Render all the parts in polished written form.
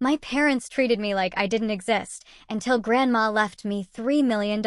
My parents treated me like I didn't exist until Grandma left me $3 million.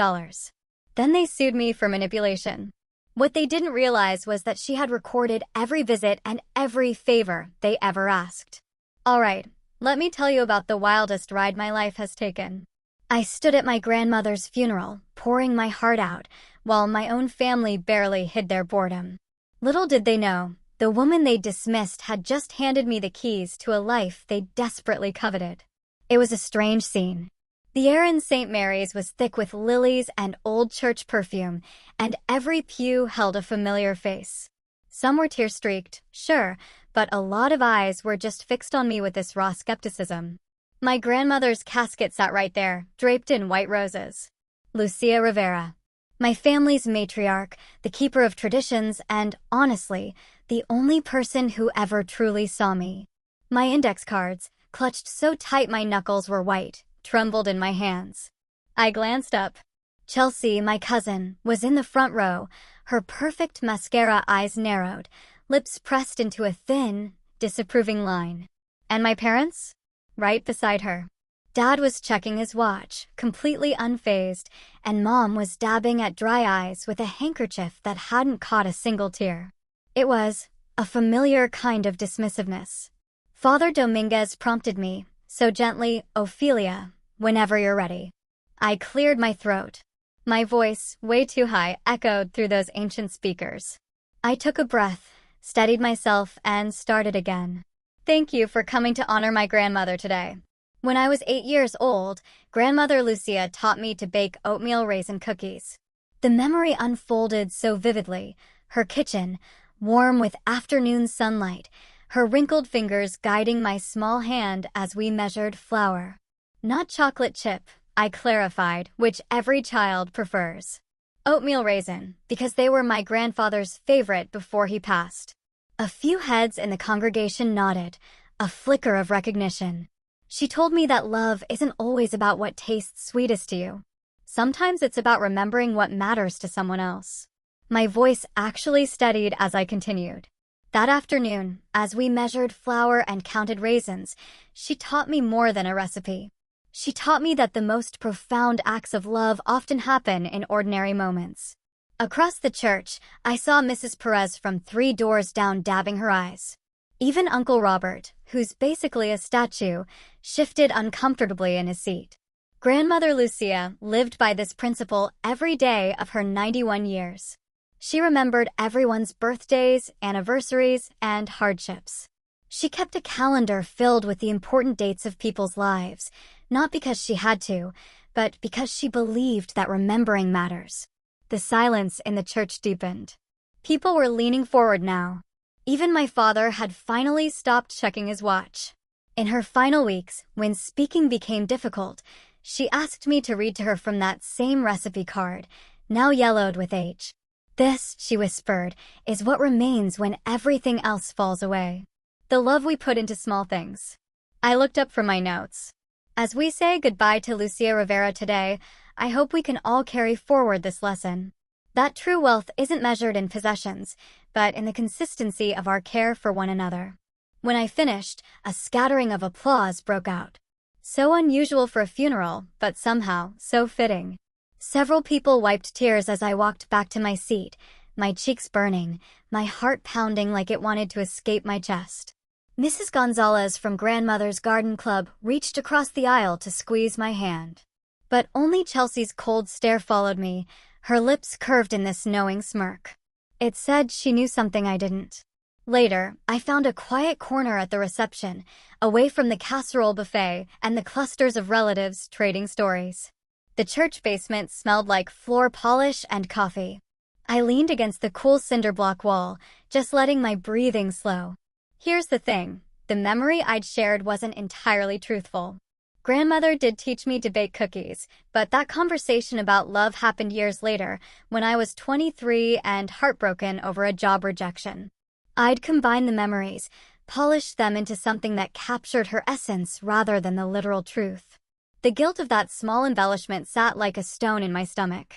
Then they sued me for manipulation. What they didn't realize was that she had recorded every visit and every favor they ever asked. Alright, let me tell you about the wildest ride my life has taken. I stood at my grandmother's funeral, pouring my heart out, while my own family barely hid their boredom. Little did they know, the woman they dismissed had just handed me the keys to a life they desperately coveted. It was a strange scene. The air in St. Mary's was thick with lilies and old church perfume, and every pew held a familiar face. Some were tear-streaked, sure, but a lot of eyes were just fixed on me with this raw skepticism. My grandmother's casket sat right there, draped in white roses. Lucia Rivera. My family's matriarch, the keeper of traditions, and, honestly, the only person who ever truly saw me. My index cards, clutched so tight my knuckles were white, trembled in my hands. I glanced up. Chelsea, my cousin, was in the front row, her perfect mascara eyes narrowed, lips pressed into a thin, disapproving line. And my parents? Right beside her. Dad was checking his watch, completely unfazed, and Mom was dabbing at dry eyes with a handkerchief that hadn't caught a single tear. It was a familiar kind of dismissiveness. Father Dominguez prompted me, so gently, Ophelia, whenever you're ready. I cleared my throat. My voice, way too high, echoed through those ancient speakers. I took a breath, steadied myself, and started again. Thank you for coming to honor my grandmother today. When I was 8 years old, Grandmother Lucia taught me to bake oatmeal raisin cookies. The memory unfolded so vividly. Her kitchen, warm with afternoon sunlight, her wrinkled fingers guiding my small hand as we measured flour. Not chocolate chip, I clarified, which every child prefers. Oatmeal raisin, because they were my grandfather's favorite before he passed. A few heads in the congregation nodded, a flicker of recognition. She told me that love isn't always about what tastes sweetest to you. Sometimes it's about remembering what matters to someone else. My voice actually steadied as I continued. That afternoon, as we measured flour and counted raisins, she taught me more than a recipe. She taught me that the most profound acts of love often happen in ordinary moments. Across the church, I saw Mrs. Perez from 3 doors down dabbing her eyes. Even Uncle Robert, who's basically a statue, shifted uncomfortably in his seat. Grandmother Lucia lived by this principle every day of her 91 years. She remembered everyone's birthdays, anniversaries, and hardships. She kept a calendar filled with the important dates of people's lives, not because she had to, but because she believed that remembering matters. The silence in the church deepened. People were leaning forward now. Even my father had finally stopped checking his watch. In her final weeks, when speaking became difficult, she asked me to read to her from that same recipe card, now yellowed with age. This, she whispered, is what remains when everything else falls away. The love we put into small things. I looked up from my notes. As we say goodbye to Lucia Rivera today, I hope we can all carry forward this lesson. That true wealth isn't measured in possessions, but in the consistency of our care for one another. When I finished, a scattering of applause broke out. So unusual for a funeral, but somehow so fitting. Several people wiped tears as I walked back to my seat, my cheeks burning, my heart pounding like it wanted to escape my chest. Mrs. Gonzalez from Grandmother's Garden Club reached across the aisle to squeeze my hand. But only Chelsea's cold stare followed me, her lips curved in this knowing smirk. It said she knew something I didn't. Later, I found a quiet corner at the reception, away from the casserole buffet and the clusters of relatives trading stories. The church basement smelled like floor polish and coffee. I leaned against the cool cinder block wall, just letting my breathing slow. Here's the thing, the memory I'd shared wasn't entirely truthful. Grandmother did teach me to bake cookies, but that conversation about love happened years later, when I was 23 and heartbroken over a job rejection. I'd combine the memories, polish them into something that captured her essence rather than the literal truth. The guilt of that small embellishment sat like a stone in my stomach.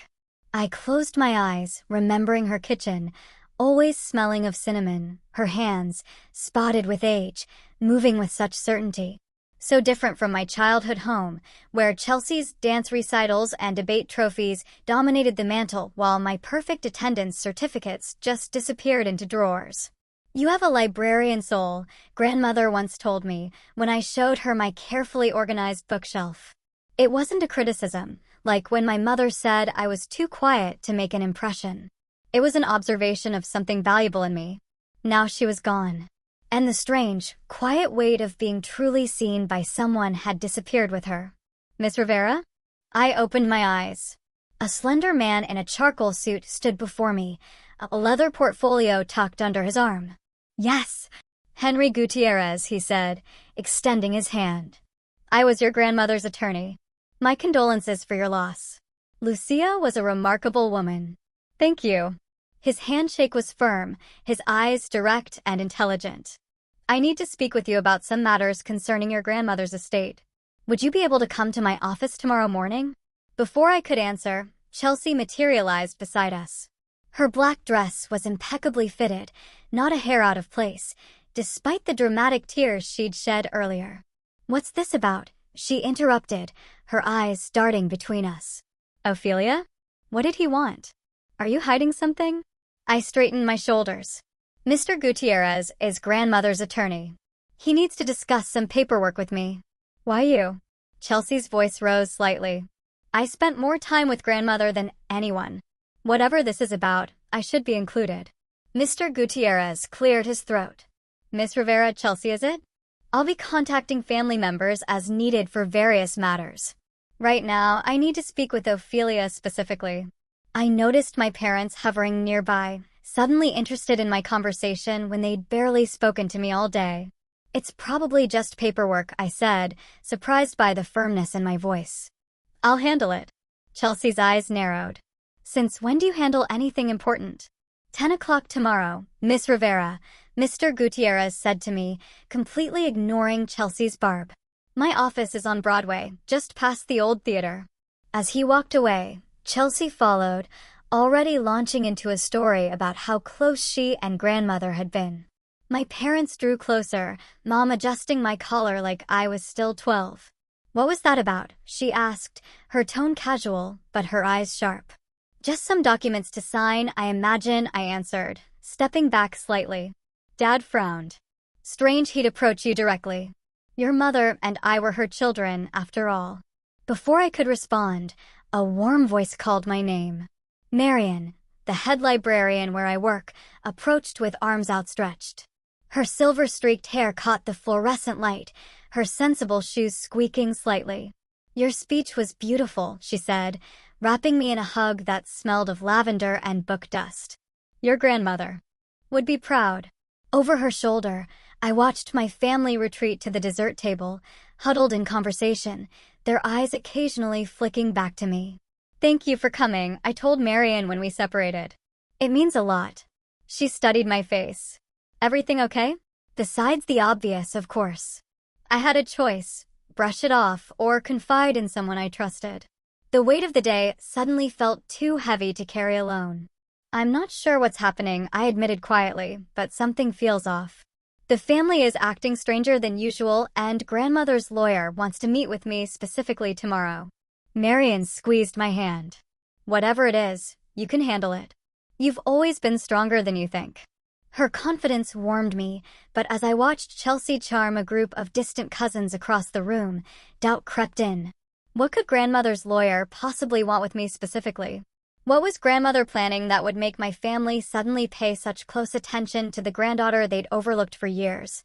I closed my eyes, remembering her kitchen, always smelling of cinnamon, her hands, spotted with age, moving with such certainty. So different from my childhood home, where Chelsea's dance recitals and debate trophies dominated the mantel while my perfect attendance certificates just disappeared into drawers. "You have a librarian soul," grandmother once told me when I showed her my carefully organized bookshelf. It wasn't a criticism, like when my mother said I was too quiet to make an impression. It was an observation of something valuable in me. Now she was gone, and the strange, quiet weight of being truly seen by someone had disappeared with her. "Miss Rivera?" I opened my eyes. A slender man in a charcoal suit stood before me, a leather portfolio tucked under his arm. "Yes, Henry Gutierrez," he said, extending his hand. "I was your grandmother's attorney. My condolences for your loss. Lucia was a remarkable woman." "Thank you." His handshake was firm, his eyes direct and intelligent. "I need to speak with you about some matters concerning your grandmother's estate. Would you be able to come to my office tomorrow morning?" Before I could answer, Chelsea materialized beside us. Her black dress was impeccably fitted, not a hair out of place, despite the dramatic tears she'd shed earlier. "What's this about?" she interrupted, her eyes darting between us. "Ophelia? What did he want? Are you hiding something?" I straightened my shoulders. "Mr. Gutierrez is grandmother's attorney. He needs to discuss some paperwork with me." "Why you?" Chelsea's voice rose slightly. "I spent more time with grandmother than anyone. Whatever this is about, I should be included." Mr. Gutierrez cleared his throat. "Miss Rivera, Chelsea, is it? I'll be contacting family members as needed for various matters. Right now, I need to speak with Ophelia specifically." I noticed my parents hovering nearby, suddenly interested in my conversation when they'd barely spoken to me all day. "It's probably just paperwork," I said, surprised by the firmness in my voice. "I'll handle it." Chelsea's eyes narrowed. "Since when do you handle anything important?" 10 o'clock tomorrow, Miss Rivera," Mr. Gutierrez said to me, completely ignoring Chelsea's barb. "My office is on Broadway, just past the old theater." As he walked away, Chelsea followed, already launching into a story about how close she and grandmother had been. My parents drew closer, Mom adjusting my collar like I was still 12. "What was that about?" she asked, her tone casual, but her eyes sharp. "Just some documents to sign, I imagine," I answered, stepping back slightly. Dad frowned. "Strange he'd approach you directly. Your mother and I were her children, after all." Before I could respond, a warm voice called my name. Marian, the head librarian where I work, approached with arms outstretched. Her silver-streaked hair caught the fluorescent light, her sensible shoes squeaking slightly. "Your speech was beautiful," she said, wrapping me in a hug that smelled of lavender and book dust. "Your grandmother would be proud." Over her shoulder, I watched my family retreat to the dessert table, huddled in conversation, their eyes occasionally flicking back to me. "Thank you for coming," I told Marian when we separated. "It means a lot." She studied my face. "Everything okay?" "Besides the obvious, of course." I had a choice: brush it off or confide in someone I trusted. The weight of the day suddenly felt too heavy to carry alone. "I'm not sure what's happening," I admitted quietly, "but something feels off. The family is acting stranger than usual, and grandmother's lawyer wants to meet with me specifically tomorrow." Marian squeezed my hand. "Whatever it is, you can handle it. You've always been stronger than you think." Her confidence warmed me, but as I watched Chelsea charm a group of distant cousins across the room, doubt crept in. What could grandmother's lawyer possibly want with me specifically? What was grandmother planning that would make my family suddenly pay such close attention to the granddaughter they'd overlooked for years?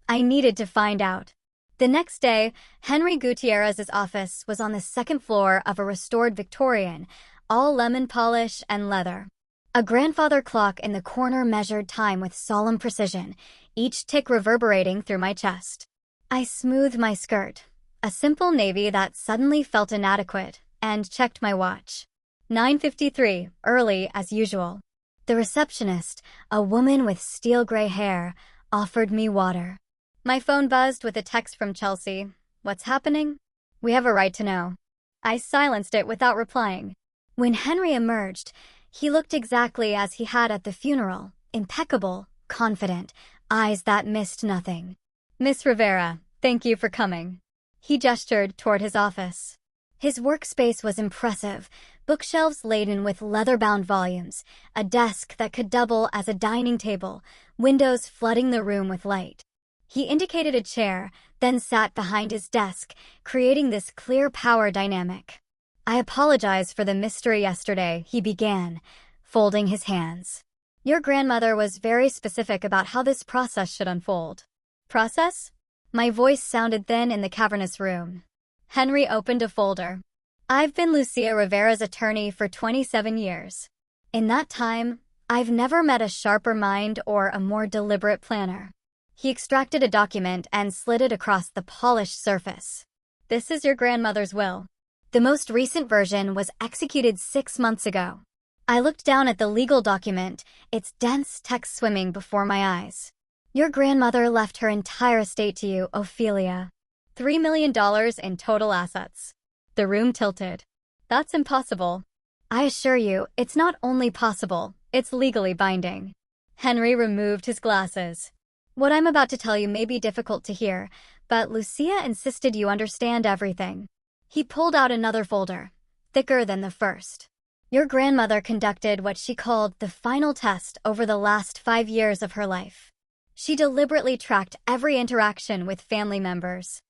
I needed to find out. The next day, Henry Gutierrez's office was on the second floor of a restored Victorian, all lemon polish and leather. A grandfather clock in the corner measured time with solemn precision, each tick reverberating through my chest. I smoothed my skirt, a simple navy that suddenly felt inadequate, and checked my watch. 9:53, early as usual. The receptionist, a woman with steel-gray hair, offered me water. My phone buzzed with a text from Chelsea. "What's happening?" "We have a right to know." I silenced it without replying. When Henry emerged, he looked exactly as he had at the funeral, impeccable, confident, eyes that missed nothing. "Miss Rivera, thank you for coming." He gestured toward his office. His workspace was impressive, bookshelves laden with leather-bound volumes, a desk that could double as a dining table, windows flooding the room with light. He indicated a chair, then sat behind his desk, creating this clear power dynamic. "I apologize for the mystery yesterday," he began, folding his hands. "Your grandmother was very specific about how this process should unfold." "Process?" My voice sounded thin in the cavernous room. Henry opened a folder. "I've been Lucia Rivera's attorney for 27 years. In that time, I've never met a sharper mind or a more deliberate planner." He extracted a document and slid it across the polished surface. "This is your grandmother's will. The most recent version was executed 6 months ago." I looked down at the legal document, its dense text swimming before my eyes. "Your grandmother left her entire estate to you, Ophelia. $3 million in total assets." The room tilted. "That's impossible." "I assure you, it's not only possible, it's legally binding." Henry removed his glasses. "What I'm about to tell you may be difficult to hear, but Lucia insisted you understand everything." He pulled out another folder, thicker than the first. "Your grandmother conducted what she called the final test over the last 5 years of her life. She deliberately tracked every interaction with family members.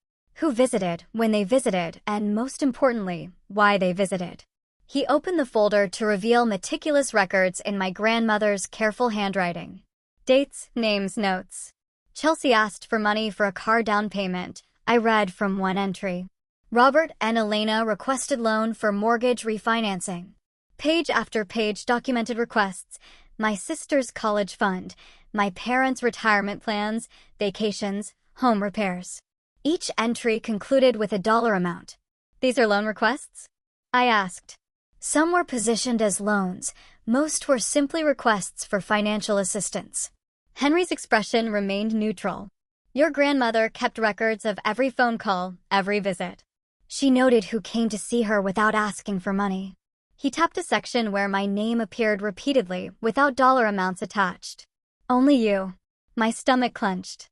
Who visited, when they visited, and most importantly, why they visited." He opened the folder to reveal meticulous records in my grandmother's careful handwriting. Dates, names, notes. "Chelsea asked for money for a car down payment," I read from one entry. "Robert and Elena requested loan for mortgage refinancing." Page after page documented requests: my sister's college fund, my parents' retirement plans, vacations, home repairs. Each entry concluded with a dollar amount. "These are loan requests?" I asked. Some were positioned as loans, most were simply requests for financial assistance. Henry's expression remained neutral. "Your grandmother kept records of every phone call, every visit. She noted who came to see her without asking for money." He tapped a section where my name appeared repeatedly without dollar amounts attached. "Only you." My stomach clenched.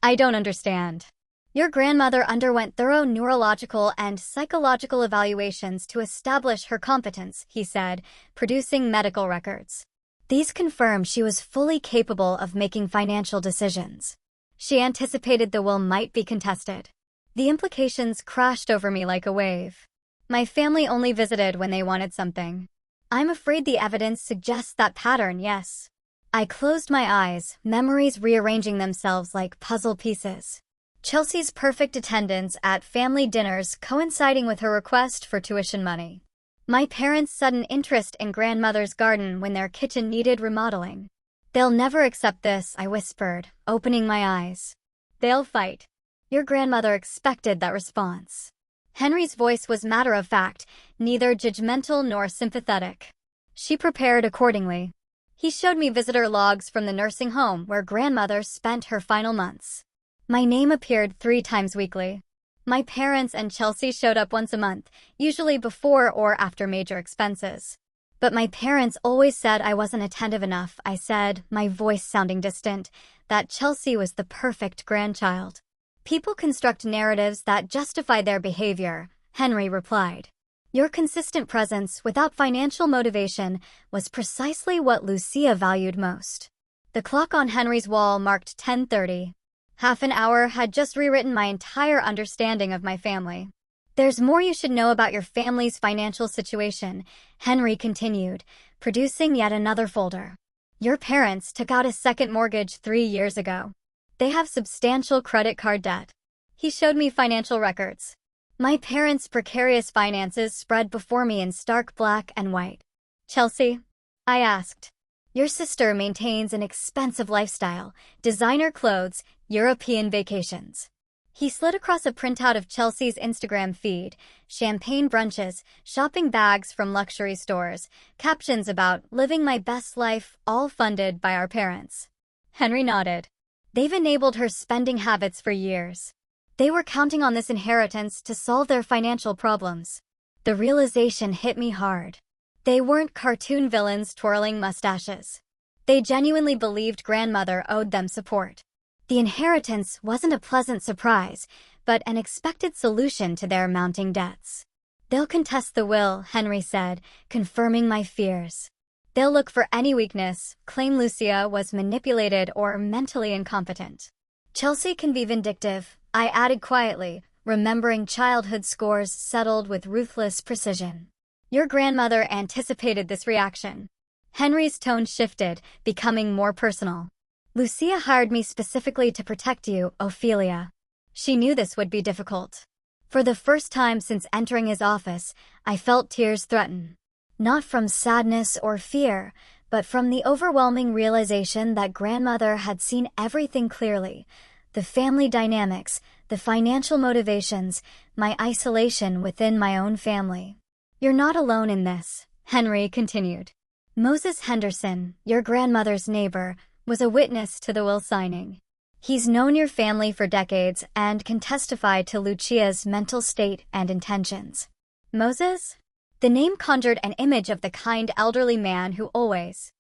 "I don't understand." "Your grandmother underwent thorough neurological and psychological evaluations to establish her competence," he said, producing medical records. "These confirm she was fully capable of making financial decisions. She anticipated the will might be contested." The implications crashed over me like a wave. My family only visited when they wanted something. I'm afraid the evidence suggests that pattern, yes. I closed my eyes, memories rearranging themselves like puzzle pieces. Chelsea's perfect attendance at family dinners coinciding with her request for tuition money. My parents' sudden interest in grandmother's garden when their kitchen needed remodeling. "They'll never accept this," I whispered, opening my eyes. "They'll fight." Your grandmother expected that response. Henry's voice was matter-of-fact, neither judgmental nor sympathetic. She prepared accordingly. He showed me visitor logs from the nursing home where grandmother spent her final months. My name appeared 3 times weekly. My parents and Chelsea showed up once a month, usually before or after major expenses. "But my parents always said I wasn't attentive enough," I said, my voice sounding distant, "that Chelsea was the perfect grandchild." "People construct narratives that justify their behavior," Henry replied. "Your consistent presence without financial motivation was precisely what Lucia valued most." The clock on Henry's wall marked 10:30. Half an hour had just rewritten my entire understanding of my family. "There's more you should know about your family's financial situation," Henry continued, producing yet another folder. "Your parents took out a second mortgage 3 years ago. They have substantial credit card debt." He showed me financial records. My parents' precarious finances spread before me in stark black and white. "Chelsea?" I asked. "Your sister maintains an expensive lifestyle, designer clothes, European vacations." He slid across a printout of Chelsea's Instagram feed, champagne brunches, shopping bags from luxury stores, captions about "living my best life," all funded by our parents. Henry nodded. They've enabled her spending habits for years. They were counting on this inheritance to solve their financial problems. The realization hit me hard. They weren't cartoon villains twirling mustaches. They genuinely believed grandmother owed them support. The inheritance wasn't a pleasant surprise, but an expected solution to their mounting debts. They'll contest the will, Henry said, confirming my fears. They'll look for any weakness, claim Lucia was manipulated or mentally incompetent. Chelsea can be vindictive, I added quietly, remembering childhood scores settled with ruthless precision. Your grandmother anticipated this reaction. Henry's tone shifted, becoming more personal. Lucia hired me specifically to protect you, Ophelia. She knew this would be difficult. For the first time since entering his office, I felt tears threaten. Not from sadness or fear, but from the overwhelming realization that grandmother had seen everything clearly. The family dynamics, the financial motivations, my isolation within my own family. You're not alone in this, Henry continued. Moses Henderson, your grandmother's neighbor, was a witness to the will signing. He's known your family for decades and can testify to Lucia's mental state and intentions. Moses? The name conjured an image of the kind elderly man who always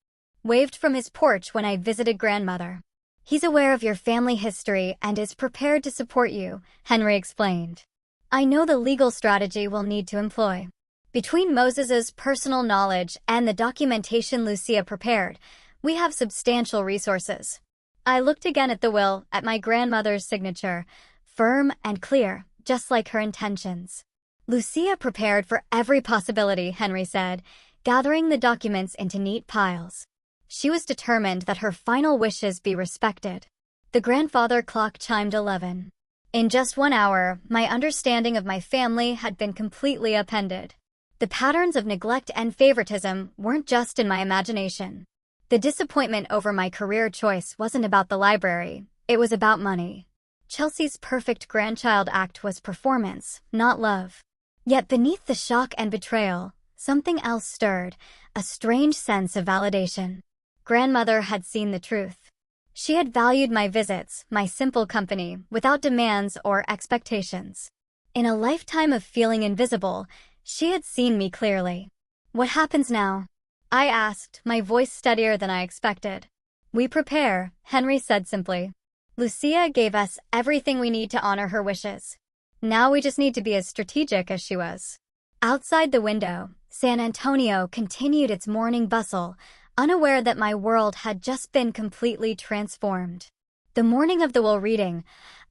waved from his porch when I visited grandmother. He's aware of your family history and is prepared to support you, Henry explained. I know the legal strategy we'll need to employ. Between Moses's personal knowledge and the documentation Lucia prepared, we have substantial resources. I looked again at the will, at my grandmother's signature, firm and clear, just like her intentions. Lucia prepared for every possibility, Henry said, gathering the documents into neat piles. She was determined that her final wishes be respected. The grandfather clock chimed 11. In just 1 hour, my understanding of my family had been completely upended. The patterns of neglect and favoritism weren't just in my imagination. The disappointment over my career choice wasn't about the library, it was about money. Chelsea's perfect grandchild act was performance, not love. Yet beneath the shock and betrayal, something else stirred, a strange sense of validation. Grandmother had seen the truth. She had valued my visits, my simple company, without demands or expectations. In a lifetime of feeling invisible, she had seen me clearly. What happens now? I asked, my voice steadier than I expected. We prepare, Henry said simply. Lucia gave us everything we need to honor her wishes. Now we just need to be as strategic as she was. Outside the window, San Antonio continued its morning bustle, unaware that my world had just been completely transformed. The morning of the will reading,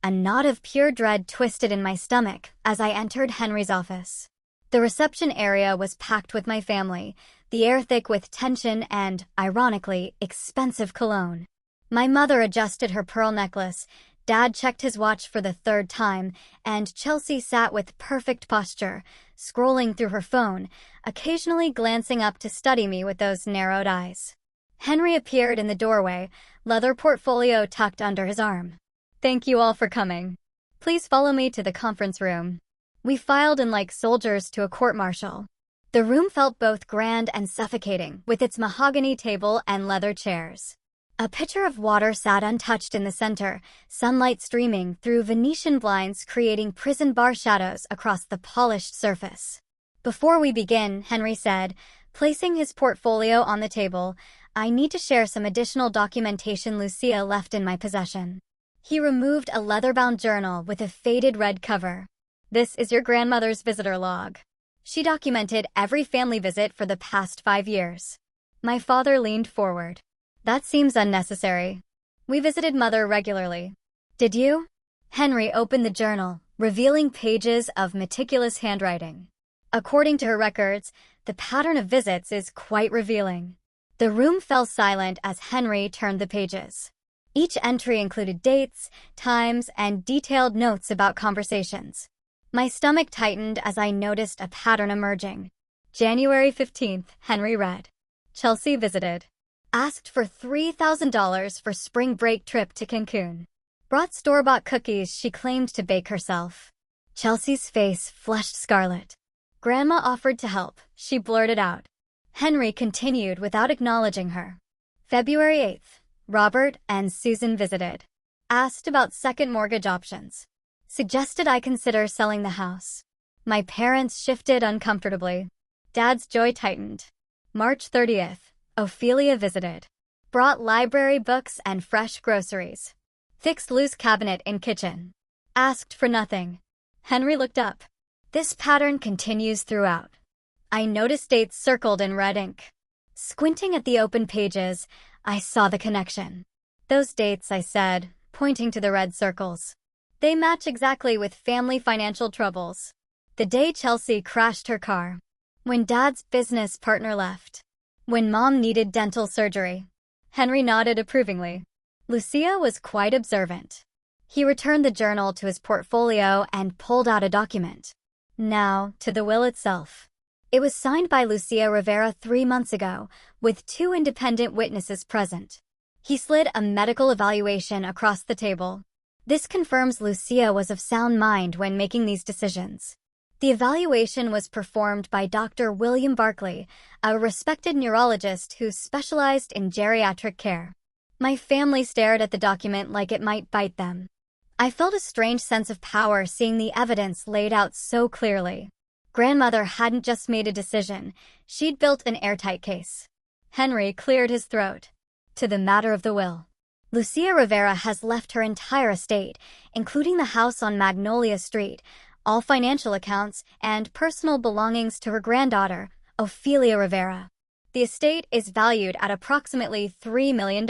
a knot of pure dread twisted in my stomach as I entered Henry's office. The reception area was packed with my family, the air thick with tension and, ironically, expensive cologne. My mother adjusted her pearl necklace, Dad checked his watch for the 3rd time, and Chelsea sat with perfect posture, scrolling through her phone, occasionally glancing up to study me with those narrowed eyes. Henry appeared in the doorway, leather portfolio tucked under his arm. Thank you all for coming. Please follow me to the conference room. We filed in like soldiers to a court-martial. The room felt both grand and suffocating, with its mahogany table and leather chairs. A pitcher of water sat untouched in the center, sunlight streaming through Venetian blinds creating prison bar shadows across the polished surface. Before we begin, Henry said, placing his portfolio on the table, I need to share some additional documentation Lucia left in my possession. He removed a leather-bound journal with a faded red cover. This is your grandmother's visitor log. She documented every family visit for the past 5 years. My father leaned forward. That seems unnecessary. We visited Mother regularly. Did you? Henry opened the journal, revealing pages of meticulous handwriting. According to her records, the pattern of visits is quite revealing. The room fell silent as Henry turned the pages. Each entry included dates, times, and detailed notes about conversations. My stomach tightened as I noticed a pattern emerging. January 15th, Henry read. Chelsea visited. Asked for $3,000 for spring break trip to Cancun. Brought store-bought cookies she claimed to bake herself. Chelsea's face flushed scarlet. Grandma offered to help, she blurted out. Henry continued without acknowledging her. February 8th, Robert and Susan visited. Asked about second mortgage options. Suggested I consider selling the house. My parents shifted uncomfortably. Dad's jaw tightened. March 30th. Ophelia visited. Brought library books and fresh groceries. Fixed loose cabinet in kitchen. Asked for nothing. Henry looked up. This pattern continues throughout. I noticed dates circled in red ink. Squinting at the open pages, I saw the connection. Those dates, I said, pointing to the red circles. They match exactly with family financial troubles. The day Chelsea crashed her car. When Dad's business partner left. When Mom needed dental surgery. Henry nodded approvingly. Lucia was quite observant. He returned the journal to his portfolio and pulled out a document. Now, to the will itself. It was signed by Lucia Rivera 3 months ago, with 2 independent witnesses present. He slid a medical evaluation across the table. This confirms Lucia was of sound mind when making these decisions. The evaluation was performed by Dr. William Barkley, a respected neurologist who specialized in geriatric care. My family stared at the document like it might bite them. I felt a strange sense of power seeing the evidence laid out so clearly. Grandmother hadn't just made a decision, she'd built an airtight case. Henry cleared his throat. To the matter of the will. Lucia Rivera has left her entire estate, including the house on Magnolia Street, all financial accounts, and personal belongings to her granddaughter, Ophelia Rivera. The estate is valued at approximately $3 million.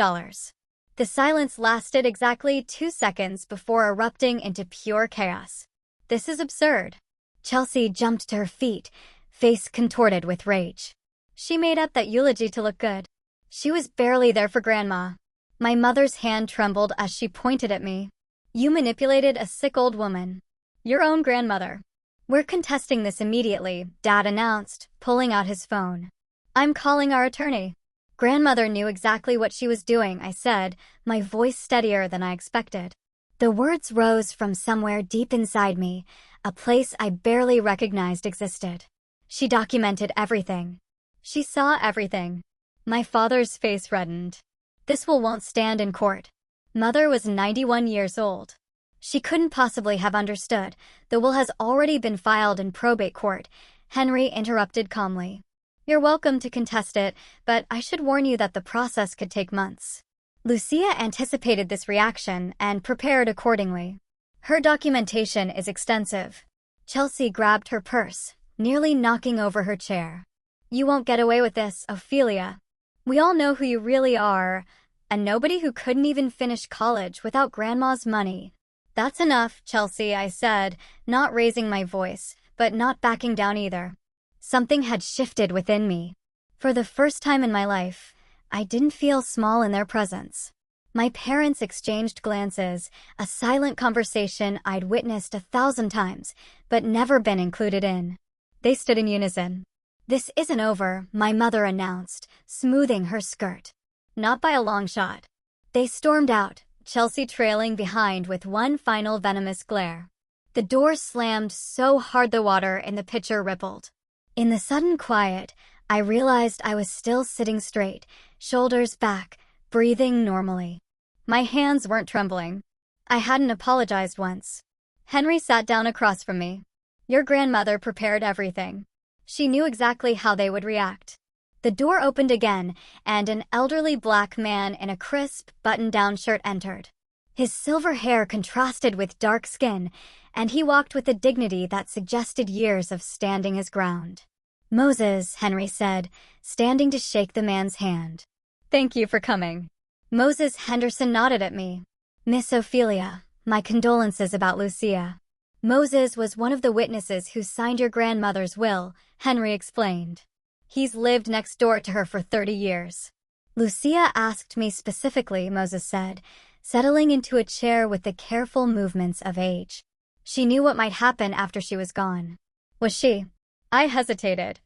The silence lasted exactly 2 seconds before erupting into pure chaos. This is absurd. Chelsea jumped to her feet, face contorted with rage. She made up that eulogy to look good. She was barely there for Grandma. My mother's hand trembled as she pointed at me. You manipulated a sick old woman. Your own grandmother. We're contesting this immediately, Dad announced, pulling out his phone. I'm calling our attorney. Grandmother knew exactly what she was doing, I said, my voice steadier than I expected. The words rose from somewhere deep inside me, a place I barely recognized existed. She documented everything. She saw everything. My father's face reddened. This will won't stand in court. Mother was 91 years old. She couldn't possibly have understood. The will has already been filed in probate court, Henry interrupted calmly. You're welcome to contest it, but I should warn you that the process could take months. Lucia anticipated this reaction and prepared accordingly. Her documentation is extensive. Chelsea grabbed her purse, nearly knocking over her chair. You won't get away with this, Ophelia. We all know who you really are, a nobody who couldn't even finish college without Grandma's money. That's enough, Chelsea, I said, not raising my voice, but not backing down either. Something had shifted within me. For the first time in my life, I didn't feel small in their presence. My parents exchanged glances, a silent conversation I'd witnessed 1,000 times, but never been included in. They stood in unison. This isn't over, my mother announced, smoothing her skirt. Not by a long shot. They stormed out, Chelsea trailing behind with one final venomous glare. The door slammed so hard the water in the pitcher rippled. In the sudden quiet, I realized I was still sitting straight, shoulders back, breathing normally. My hands weren't trembling. I hadn't apologized once. Henry sat down across from me. Your grandmother prepared everything. She knew exactly how they would react. The door opened again, and an elderly black man in a crisp, button-down shirt entered. His silver hair contrasted with dark skin, and he walked with a dignity that suggested years of standing his ground. Moses, Henry said, standing to shake the man's hand. Thank you for coming. Moses Henderson nodded at me. Miss Ophelia, my condolences about Lucia. Moses was one of the witnesses who signed your grandmother's will, Henry explained. He's lived next door to her for 30 years. Lucia asked me specifically, Moses said, settling into a chair with the careful movements of age. She knew what might happen after she was gone. Was she? I hesitated,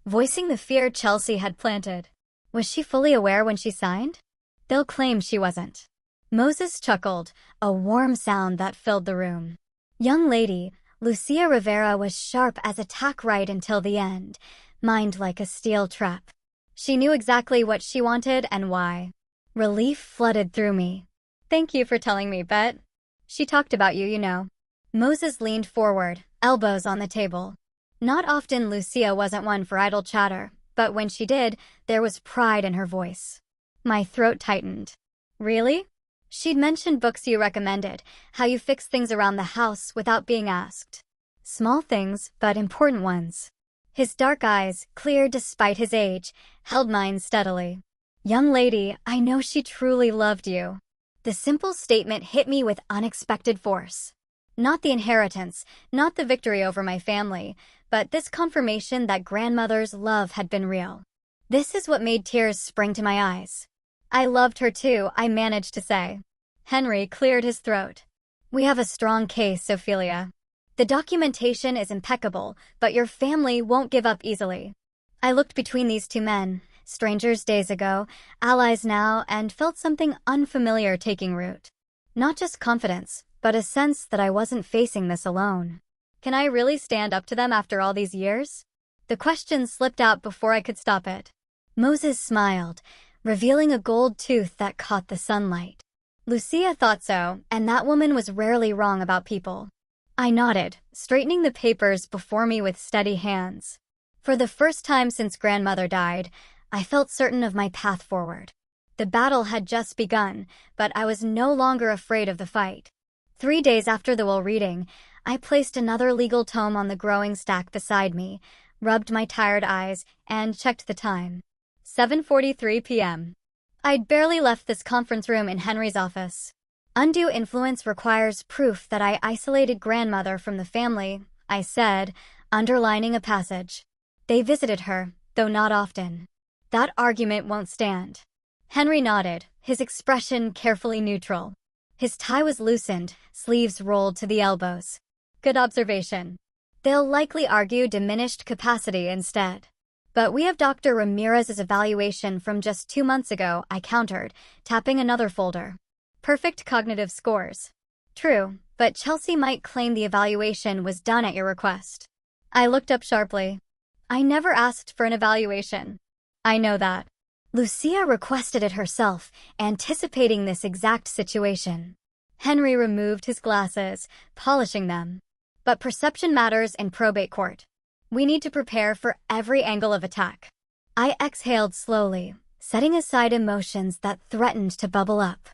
voicing the fear Chelsea had planted. Was she fully aware when she signed? They'll claim she wasn't. Moses chuckled, a warm sound that filled the room. Young lady, Lucia Rivera was sharp as a tack right until the end, mind like a steel trap. She knew exactly what she wanted and why. Relief flooded through me. Thank you for telling me, Bet. She talked about you, you know. Moses leaned forward, elbows on the table. Not often Lucia wasn't one for idle chatter, but when she did, there was pride in her voice. My throat tightened. Really? She'd mentioned books you recommended, how you fix things around the house without being asked. Small things, but important ones. His dark eyes, clear despite his age, held mine steadily. Young lady, I know she truly loved you. The simple statement hit me with unexpected force. Not the inheritance, not the victory over my family, but this confirmation that grandmother's love had been real. This is what made tears spring to my eyes. I loved her too, I managed to say. Henry cleared his throat. We have a strong case, Ophelia. The documentation is impeccable, but your family won't give up easily. I looked between these two men, strangers days ago, allies now, and felt something unfamiliar taking root. Not just confidence, but a sense that I wasn't facing this alone. Can I really stand up to them after all these years? The question slipped out before I could stop it. Moses smiled, revealing a gold tooth that caught the sunlight. Lucia thought so, and that woman was rarely wrong about people. I nodded, straightening the papers before me with steady hands. For the first time since grandmother died, I felt certain of my path forward. The battle had just begun, but I was no longer afraid of the fight. 3 days after the will reading, I placed another legal tome on the growing stack beside me, rubbed my tired eyes, and checked the time. 7:43 p.m. I'd barely left this conference room in Henry's office. Undue influence requires proof that I isolated grandmother from the family, I said, underlining a passage. They visited her, though not often. That argument won't stand. Henry nodded, his expression carefully neutral. His tie was loosened, sleeves rolled to the elbows. Good observation. They'll likely argue diminished capacity instead. But we have Dr. Ramirez's evaluation from just 2 months ago, I countered, tapping another folder. Perfect cognitive scores. True, but Chelsea might claim the evaluation was done at your request. I looked up sharply. I never asked for an evaluation. I know that. Lucia requested it herself, anticipating this exact situation. Henry removed his glasses, polishing them. But perception matters in probate court. We need to prepare for every angle of attack. I exhaled slowly, setting aside emotions that threatened to bubble up.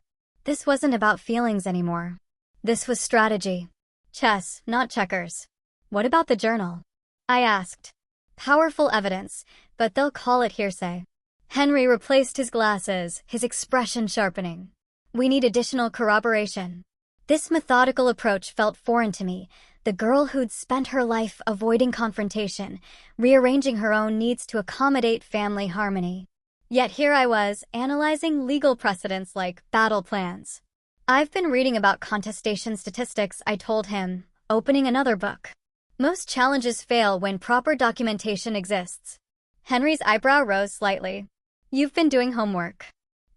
This wasn't about feelings anymore. This was strategy. Chess, not checkers. What about the journal? I asked. Powerful evidence, but they'll call it hearsay. Henry replaced his glasses, his expression sharpening. We need additional corroboration. This methodical approach felt foreign to me, the girl who'd spent her life avoiding confrontation, rearranging her own needs to accommodate family harmony. Yet here I was, analyzing legal precedents like battle plans. I've been reading about contestation statistics, I told him, opening another book. Most challenges fail when proper documentation exists. Henry's eyebrow rose slightly. You've been doing homework.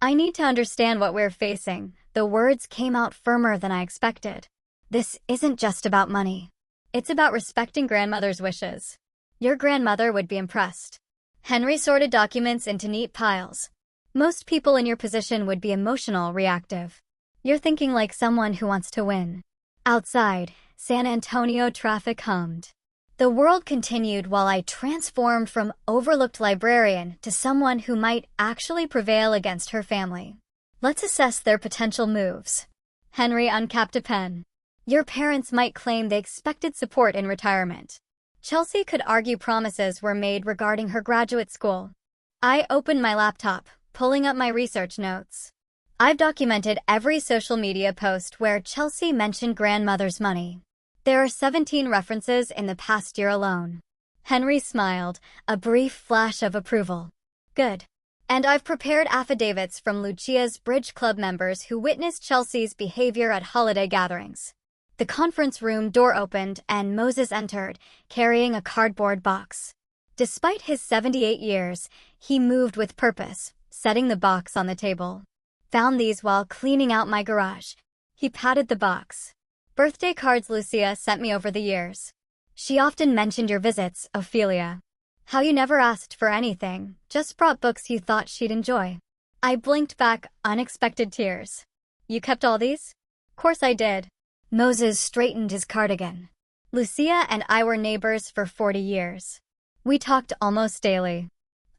I need to understand what we're facing. The words came out firmer than I expected. This isn't just about money. It's about respecting grandmother's wishes. Your grandmother would be impressed. Henry sorted documents into neat piles. Most people in your position would be emotional, reactive. You're thinking like someone who wants to win. Outside, San Antonio traffic hummed. The world continued while I transformed from overlooked librarian to someone who might actually prevail against her family. Let's assess their potential moves. Henry uncapped a pen. Your parents might claim they expected support in retirement. Chelsea could argue promises were made regarding her graduate school. I opened my laptop, pulling up my research notes. I've documented every social media post where Chelsea mentioned grandmother's money. There are 17 references in the past year alone. Henry smiled, a brief flash of approval. Good. And I've prepared affidavits from Lucia's Bridge Club members who witnessed Chelsea's behavior at holiday gatherings. The conference room door opened and Moses entered, carrying a cardboard box. Despite his 78 years, he moved with purpose, setting the box on the table. Found these while cleaning out my garage. He patted the box. Birthday cards Lucia sent me over the years. She often mentioned your visits, Ophelia. How you never asked for anything, just brought books you thought she'd enjoy. I blinked back, unexpected tears. You kept all these? Course I did. Moses straightened his cardigan. Lucia and I were neighbors for 40 years. We talked almost daily.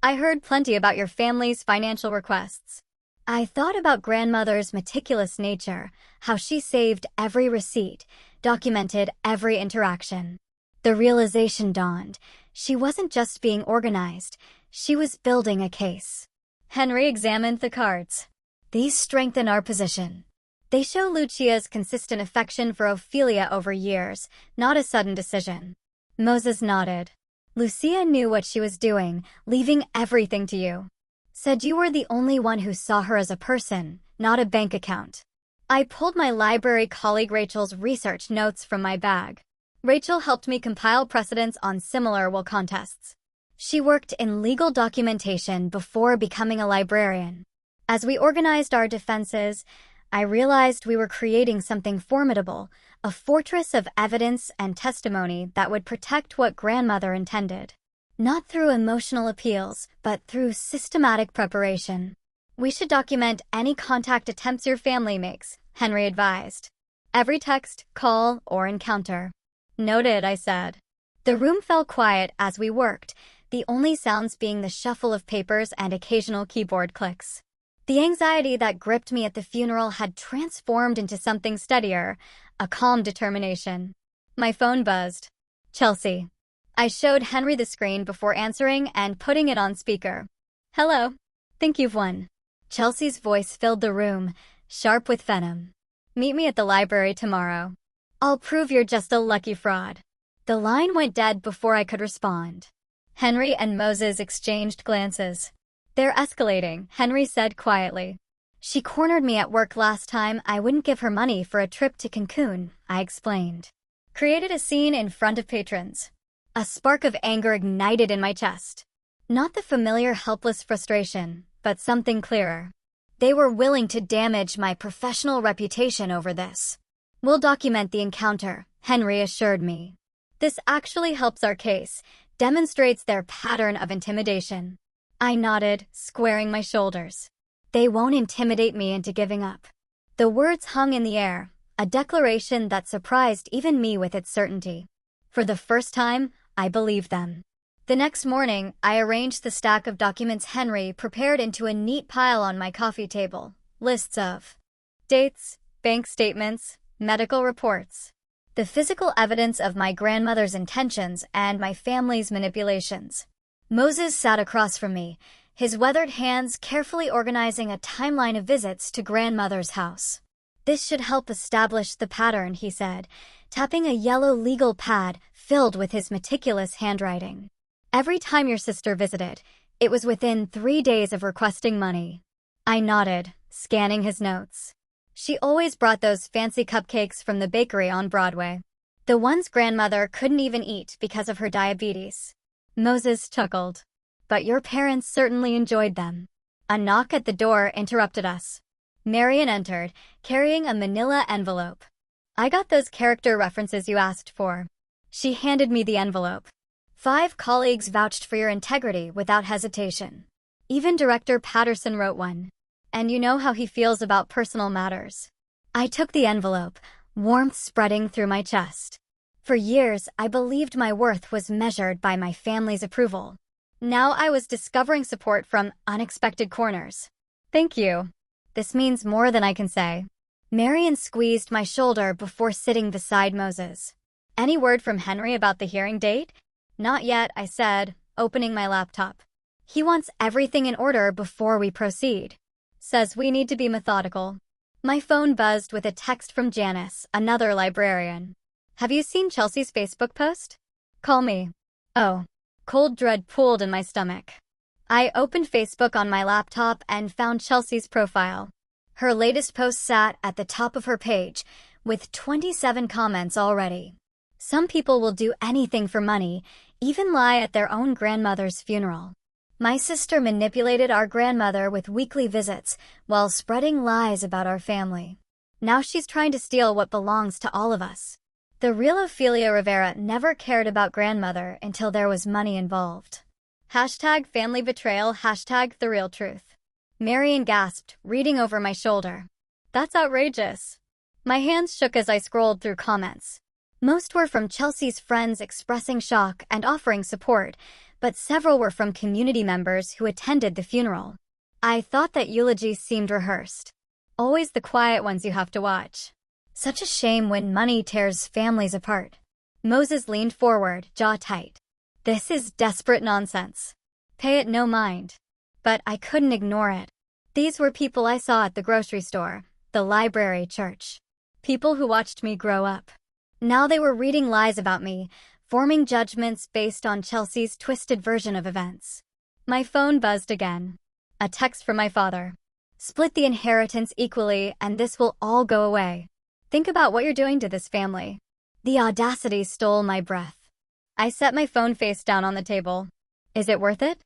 I heard plenty about your family's financial requests. I thought about grandmother's meticulous nature, how she saved every receipt, documented every interaction. The realization dawned. She wasn't just being organized, she was building a case. Henry examined the cards. These strengthen our position. They show Lucia's consistent affection for Ophelia over years, not a sudden decision. Moses nodded. Lucia knew what she was doing, leaving everything to you. Said you were the only one who saw her as a person, not a bank account. I pulled my library colleague Rachel's research notes from my bag. Rachel helped me compile precedents on similar will contests. She worked in legal documentation before becoming a librarian. As we organized our defenses, I realized we were creating something formidable, a fortress of evidence and testimony that would protect what grandmother intended. Not through emotional appeals, but through systematic preparation. We should document any contact attempts your family makes, Henry advised. Every text, call, or encounter. Noted, I said. The room fell quiet as we worked, the only sounds being the shuffle of papers and occasional keyboard clicks. The anxiety that gripped me at the funeral had transformed into something steadier, a calm determination. My phone buzzed. Chelsea. I showed Henry the screen before answering and putting it on speaker. Hello. Think you've won. Chelsea's voice filled the room, sharp with venom. Meet me at the library tomorrow. I'll prove you're just a lucky fraud. The line went dead before I could respond. Henry and Moses exchanged glances. They're escalating, Henry said quietly. She cornered me at work last time I wouldn't give her money for a trip to Cancun, I explained. Created a scene in front of patrons. A spark of anger ignited in my chest. Not the familiar helpless frustration, but something clearer. They were willing to damage my professional reputation over this. We'll document the encounter, Henry assured me. This actually helps our case, demonstrates their pattern of intimidation. I nodded, squaring my shoulders. They won't intimidate me into giving up. The words hung in the air, a declaration that surprised even me with its certainty. For the first time, I believed them. The next morning, I arranged the stack of documents Henry prepared into a neat pile on my coffee table. Lists of dates, bank statements, medical reports. The physical evidence of my grandmother's intentions and my family's manipulations. Moses sat across from me, his weathered hands carefully organizing a timeline of visits to grandmother's house. This should help establish the pattern, he said, tapping a yellow legal pad filled with his meticulous handwriting. Every time your sister visited, it was within 3 days of requesting money. I nodded, scanning his notes. She always brought those fancy cupcakes from the bakery on Broadway. The ones grandmother couldn't even eat because of her diabetes. Moses chuckled. But your parents certainly enjoyed them. A knock at the door interrupted us. Marian entered, carrying a manila envelope. I got those character references you asked for. She handed me the envelope. 5 colleagues vouched for your integrity without hesitation. Even Director Patterson wrote one. And you know how he feels about personal matters. I took the envelope, warmth spreading through my chest. For years, I believed my worth was measured by my family's approval. Now I was discovering support from unexpected corners. Thank you. This means more than I can say. Marian squeezed my shoulder before sitting beside Moses. Any word from Henry about the hearing date? Not yet, I said, opening my laptop. He wants everything in order before we proceed. Says we need to be methodical. My phone buzzed with a text from Janice, another librarian. Have you seen Chelsea's Facebook post? Call me. Oh. Cold dread pooled in my stomach. I opened Facebook on my laptop and found Chelsea's profile. Her latest post sat at the top of her page, with 27 comments already. Some people will do anything for money, even lie at their own grandmother's funeral. My sister manipulated our grandmother with weekly visits while spreading lies about our family. Now she's trying to steal what belongs to all of us. The real Ophelia Rivera never cared about grandmother until there was money involved. #family betrayal, #the real truth. Marian gasped, reading over my shoulder. That's outrageous. My hands shook as I scrolled through comments. Most were from Chelsea's friends expressing shock and offering support, but several were from community members who attended the funeral. I thought that eulogies seemed rehearsed. Always the quiet ones you have to watch. Such a shame when money tears families apart. Moses leaned forward, jaw tight. This is desperate nonsense. Pay it no mind. But I couldn't ignore it. These were people I saw at the grocery store, the library, church. People who watched me grow up. Now they were reading lies about me, forming judgments based on Chelsea's twisted version of events. My phone buzzed again. A text from my father. Split the inheritance equally and this will all go away. Think about what you're doing to this family. The audacity stole my breath. I set my phone face down on the table. Is it worth it?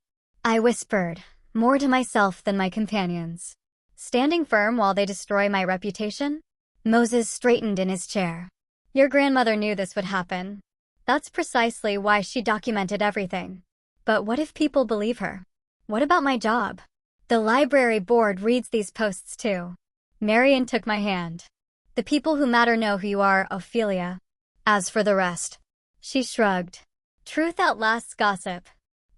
I whispered, more to myself than my companions. Standing firm while they destroy my reputation? Moses straightened in his chair. Your grandmother knew this would happen. That's precisely why she documented everything. But what if people believe her? What about my job? The library board reads these posts too. Marian took my hand. The people who matter know who you are, Ophelia. As for the rest, she shrugged. Truth outlasts gossip.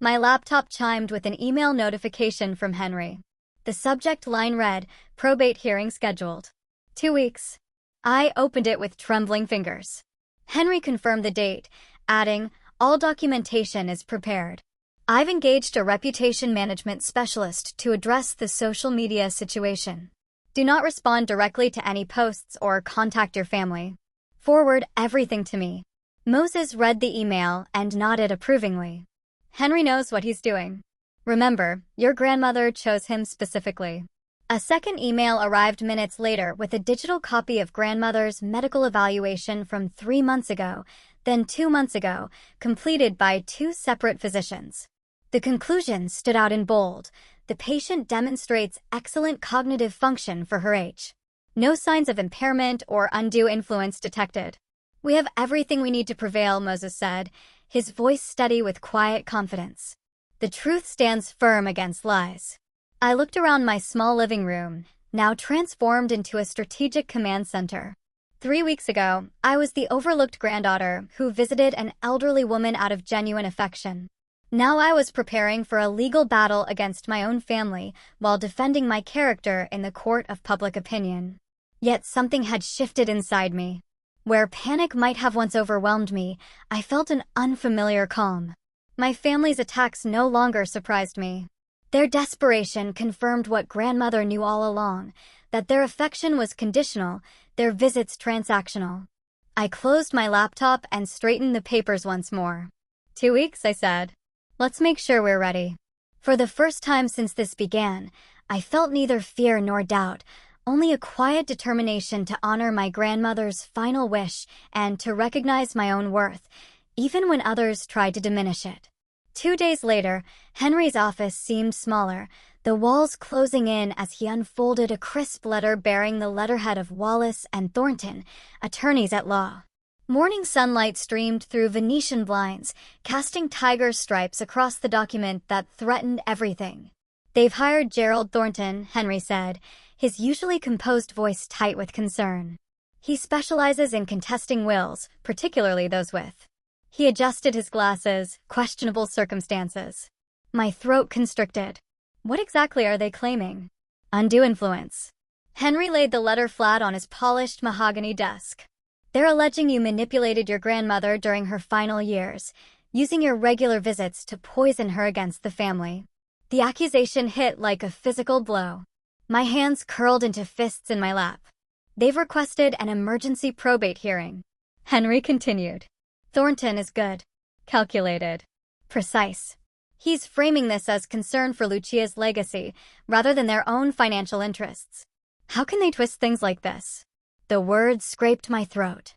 My laptop chimed with an email notification from Henry. The subject line read, probate hearing scheduled. 2 weeks. I opened it with trembling fingers. Henry confirmed the date, adding, all documentation is prepared. I've engaged a reputation management specialist to address the social media situation. Do not respond directly to any posts or contact your family. Forward everything to me. Moses read the email and nodded approvingly. Henry knows what he's doing. Remember, your grandmother chose him specifically. A second email arrived minutes later with a digital copy of grandmother's medical evaluation from 3 months ago, then 2 months ago, completed by 2 separate physicians. The conclusion stood out in bold. The patient demonstrates excellent cognitive function for her age. No signs of impairment or undue influence detected. We have everything we need to prevail, Moses said, his voice steady with quiet confidence. The truth stands firm against lies. I looked around my small living room, now transformed into a strategic command center. 3 weeks ago, I was the overlooked granddaughter who visited an elderly woman out of genuine affection. Now I was preparing for a legal battle against my own family while defending my character in the court of public opinion. Yet something had shifted inside me. Where panic might have once overwhelmed me, I felt an unfamiliar calm. My family's attacks no longer surprised me. Their desperation confirmed what grandmother knew all along, that their affection was conditional, their visits transactional. I closed my laptop and straightened the papers once more. 2 weeks, I said. Let's make sure we're ready. For the first time since this began, I felt neither fear nor doubt, only a quiet determination to honor my grandmother's final wish and to recognize my own worth, even when others tried to diminish it. 2 days later, Henry's office seemed smaller, the walls closing in as he unfolded a crisp letter bearing the letterhead of Wallace and Thornton, attorneys at law. Morning sunlight streamed through Venetian blinds, casting tiger stripes across the document that threatened everything. They've hired Gerald Thornton, Henry said, his usually composed voice tight with concern. He specializes in contesting wills, particularly those with. He adjusted his glasses, questionable circumstances. My throat constricted. What exactly are they claiming? Undue influence. Henry laid the letter flat on his polished mahogany desk. They're alleging you manipulated your grandmother during her final years, using your regular visits to poison her against the family. The accusation hit like a physical blow. My hands curled into fists in my lap. They've requested an emergency probate hearing. Henry continued. Thornton is good, calculated, precise. He's framing this as concern for Lucia's legacy, rather than their own financial interests. How can they twist things like this? The words scraped my throat.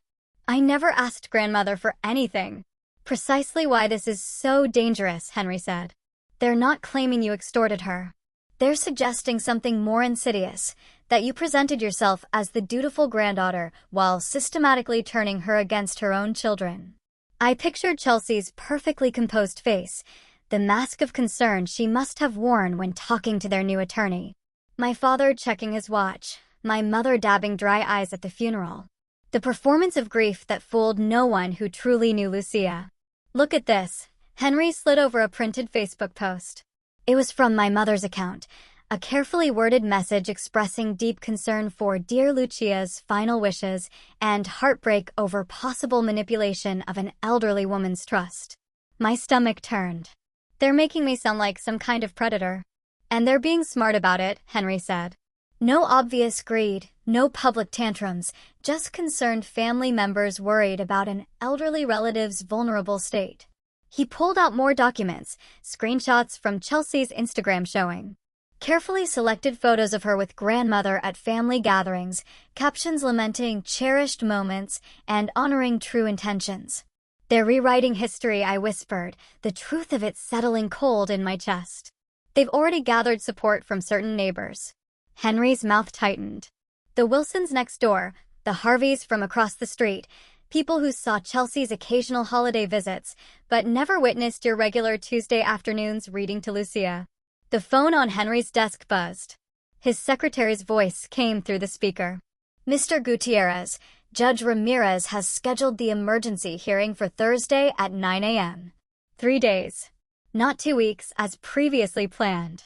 I never asked grandmother for anything. Precisely why this is so dangerous, Henry said. They're not claiming you extorted her. They're suggesting something more insidious, that you presented yourself as the dutiful granddaughter while systematically turning her against her own children. I pictured Chelsea's perfectly composed face, the mask of concern she must have worn when talking to their new attorney. My father checking his watch, my mother dabbing dry eyes at the funeral. The performance of grief that fooled no one who truly knew Lucia. Look at this. Henry slid over a printed Facebook post. It was from my mother's account, a carefully worded message expressing deep concern for Dear Lucia's final wishes and heartbreak over possible manipulation of an elderly woman's trust. My stomach turned. They're making me sound like some kind of predator. And they're being smart about it, Henry said. No obvious greed, no public tantrums, just concerned family members worried about an elderly relative's vulnerable state. He pulled out more documents, screenshots from Chelsea's Instagram showing carefully selected photos of her with grandmother at family gatherings, captions lamenting cherished moments and honoring true intentions. They're rewriting history, I whispered, the truth of it settling cold in my chest. They've already gathered support from certain neighbors. Henry's mouth tightened. The Wilsons next door, the Harveys from across the street, people who saw Chelsea's occasional holiday visits, but never witnessed your regular Tuesday afternoons reading to Lucia. The phone on Henry's desk buzzed. His secretary's voice came through the speaker. Mr. Gutierrez, Judge Ramirez has scheduled the emergency hearing for Thursday at 9 a.m. 3 days. Not 2 weeks, as previously planned.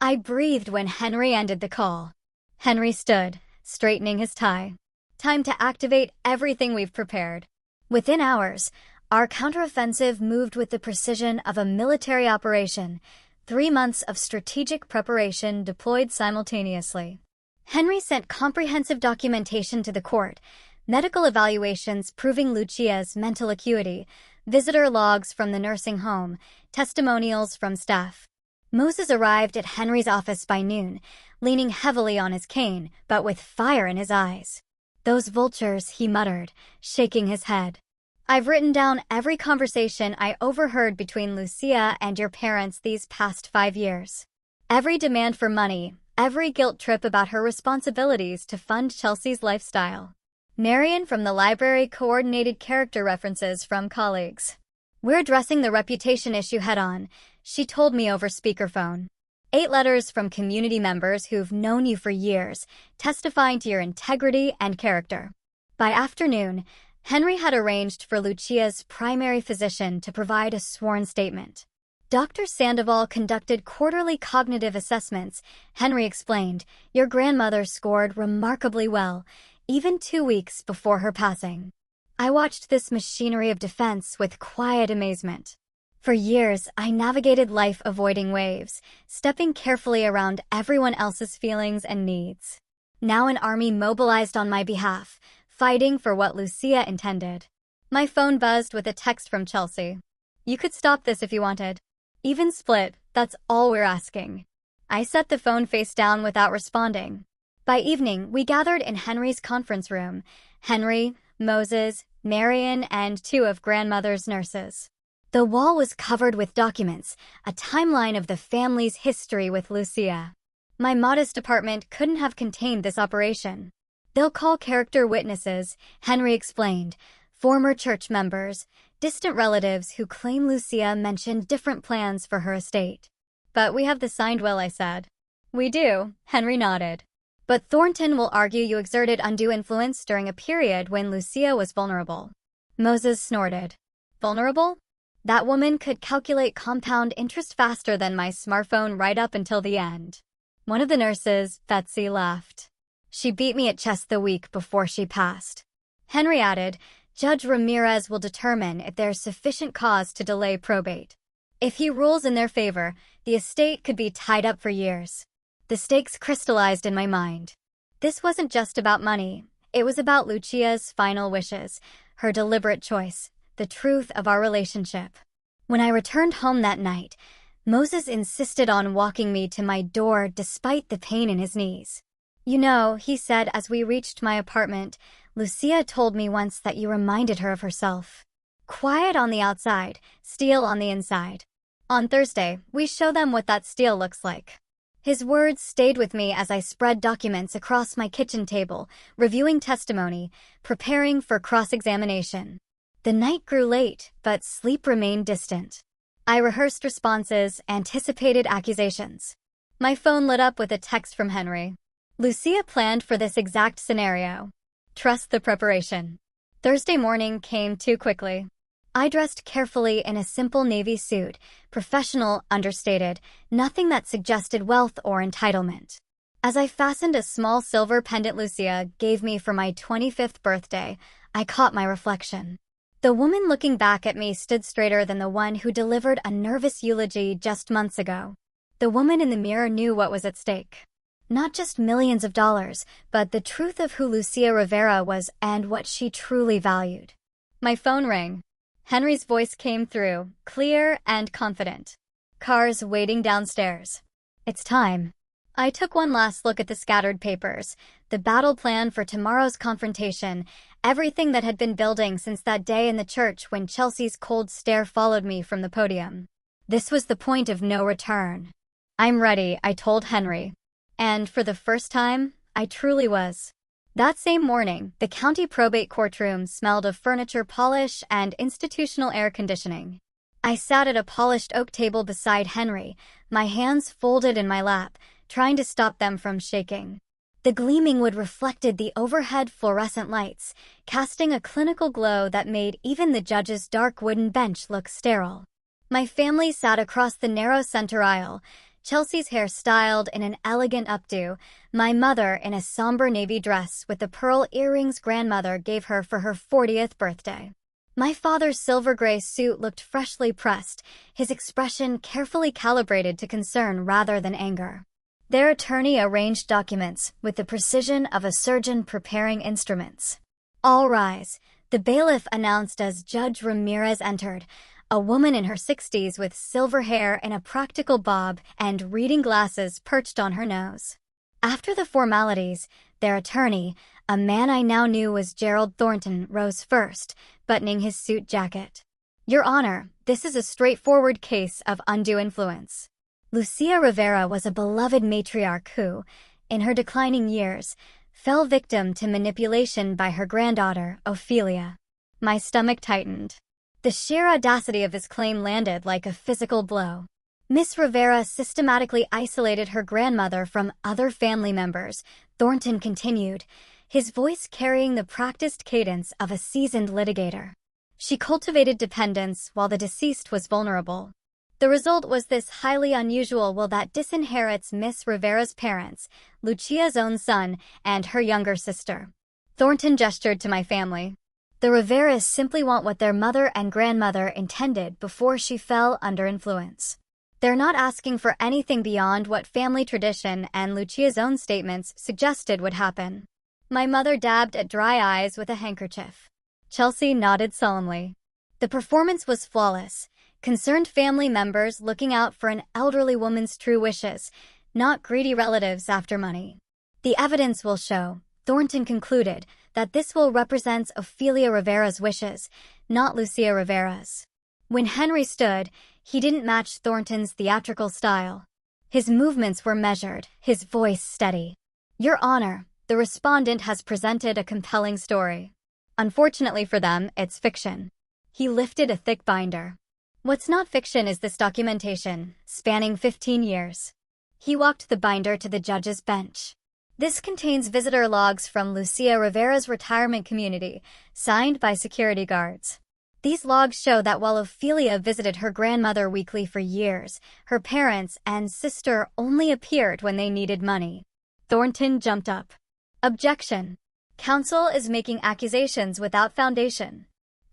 I breathed when Henry ended the call. Henry stood, straightening his tie. Time to activate everything we've prepared. Within hours, our counteroffensive moved with the precision of a military operation, 3 months of strategic preparation deployed simultaneously. Henry sent comprehensive documentation to the court, medical evaluations proving Lucia's mental acuity, visitor logs from the nursing home, testimonials from staff. Moses arrived at Henry's office by noon, leaning heavily on his cane, but with fire in his eyes. Those vultures, he muttered, shaking his head. I've written down every conversation I overheard between Lucia and your parents these past 5 years. Every demand for money, every guilt trip about her responsibilities to fund Chelsea's lifestyle. Marion from the library coordinated character references from colleagues. We're addressing the reputation issue head-on, she told me over speakerphone. 8 letters from community members who've known you for years, testifying to your integrity and character. By afternoon, Henry had arranged for Lucia's primary physician to provide a sworn statement. Dr. Sandoval conducted quarterly cognitive assessments. Henry explained, your grandmother scored remarkably well, even 2 weeks before her passing. I watched this machinery of defense with quiet amazement. For years, I navigated life avoiding waves, stepping carefully around everyone else's feelings and needs. Now an army mobilized on my behalf, fighting for what Lucia intended. My phone buzzed with a text from Chelsea. You could stop this if you wanted. Even split, that's all we're asking. I set the phone face down without responding. By evening, we gathered in Henry's conference room. Henry, Moses, Marion, and 2 of grandmother's nurses. The wall was covered with documents, a timeline of the family's history with Lucia. My modest apartment couldn't have contained this operation. They'll call character witnesses, Henry explained, former church members, distant relatives who claim Lucia mentioned different plans for her estate. But we have the signed will, I said. We do, Henry nodded. But Thornton will argue you exerted undue influence during a period when Lucia was vulnerable. Moses snorted. Vulnerable? That woman could calculate compound interest faster than my smartphone right up until the end. One of the nurses, Betsy, laughed. She beat me at chess the week before she passed. Henry added, Judge Ramirez will determine if there's sufficient cause to delay probate. If he rules in their favor, the estate could be tied up for years. The stakes crystallized in my mind. This wasn't just about money. It was about Lucia's final wishes, her deliberate choice, the truth of our relationship. When I returned home that night, Moses insisted on walking me to my door despite the pain in his knees. You know, he said as we reached my apartment, Lucia told me once that you reminded her of herself. Quiet on the outside, steel on the inside. On Thursday, we show them what that steel looks like. His words stayed with me as I spread documents across my kitchen table, reviewing testimony, preparing for cross-examination. The night grew late, but sleep remained distant. I rehearsed responses, anticipated accusations. My phone lit up with a text from Henry. Lucia planned for this exact scenario. Trust the preparation. Thursday morning came too quickly. I dressed carefully in a simple navy suit, professional, understated, nothing that suggested wealth or entitlement. As I fastened a small silver pendant Lucia gave me for my 25th birthday, I caught my reflection. The woman looking back at me stood straighter than the one who delivered a nervous eulogy just months ago. The woman in the mirror knew what was at stake. Not just millions of dollars, but the truth of who Lucia Rivera was and what she truly valued. My phone rang. Henry's voice came through, clear and confident. Cars waiting downstairs. It's time. I took one last look at the scattered papers, the battle plan for tomorrow's confrontation, everything that had been building since that day in the church when Chelsea's cold stare followed me from the podium. This was the point of no return. I'm ready, I told Henry. And for the first time, I truly was. That same morning, the county probate courtroom smelled of furniture polish and institutional air conditioning. I sat at a polished oak table beside Henry, my hands folded in my lap, trying to stop them from shaking. The gleaming wood reflected the overhead fluorescent lights, casting a clinical glow that made even the judge's dark wooden bench look sterile. My family sat across the narrow center aisle, Chelsea's hair styled in an elegant updo, my mother in a somber navy dress with the pearl earrings grandmother gave her for her 40th birthday. My father's silver-gray suit looked freshly pressed, his expression carefully calibrated to concern rather than anger. Their attorney arranged documents with the precision of a surgeon preparing instruments. All rise, the bailiff announced as Judge Ramirez entered, a woman in her 60s with silver hair in a practical bob and reading glasses perched on her nose. After the formalities, their attorney, a man I now knew was Gerald Thornton, rose first, buttoning his suit jacket. Your Honor, this is a straightforward case of undue influence. Lucia Rivera was a beloved matriarch who, in her declining years, fell victim to manipulation by her granddaughter, Ophelia. My stomach tightened. The sheer audacity of his claim landed like a physical blow. Miss Rivera systematically isolated her grandmother from other family members, Thornton continued, his voice carrying the practiced cadence of a seasoned litigator. She cultivated dependence while the deceased was vulnerable. The result was this highly unusual will that disinherits Miss Rivera's parents, Lucia's own son, and her younger sister. Thornton gestured to my family. The Riveras simply want what their mother and grandmother intended before she fell under influence. They're not asking for anything beyond what family tradition and Lucia's own statements suggested would happen. My mother dabbed at dry eyes with a handkerchief. Chelsea nodded solemnly. The performance was flawless, concerned family members looking out for an elderly woman's true wishes, not greedy relatives after money. The evidence will show, Thornton concluded, that this will represent Ophelia Rivera's wishes, not Lucia Rivera's. When Henry stood, he didn't match Thornton's theatrical style. His movements were measured, his voice steady. Your Honor, the respondent has presented a compelling story. Unfortunately for them, it's fiction. He lifted a thick binder. What's not fiction is this documentation, spanning 15 years. He walked the binder to the judge's bench. This contains visitor logs from Lucia Rivera's retirement community, signed by security guards. These logs show that while Ophelia visited her grandmother weekly for years, her parents and sister only appeared when they needed money. Thornton jumped up. Objection. Counsel is making accusations without foundation.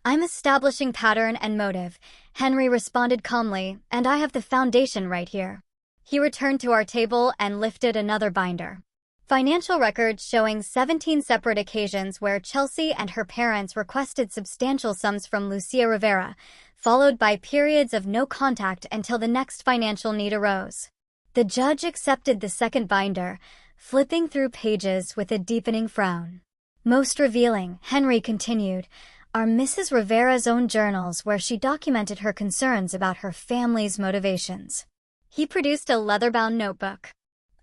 I'm establishing pattern and motive, Henry responded calmly, and I have the foundation right here. He returned to our table and lifted another binder. Financial records showing 17 separate occasions where Chelsea and her parents requested substantial sums from Lucia Rivera, followed by periods of no contact until the next financial need arose. The judge accepted the second binder, flipping through pages with a deepening frown. Most revealing, Henry continued, are Mrs. Rivera's own journals where she documented her concerns about her family's motivations. He produced a leather-bound notebook.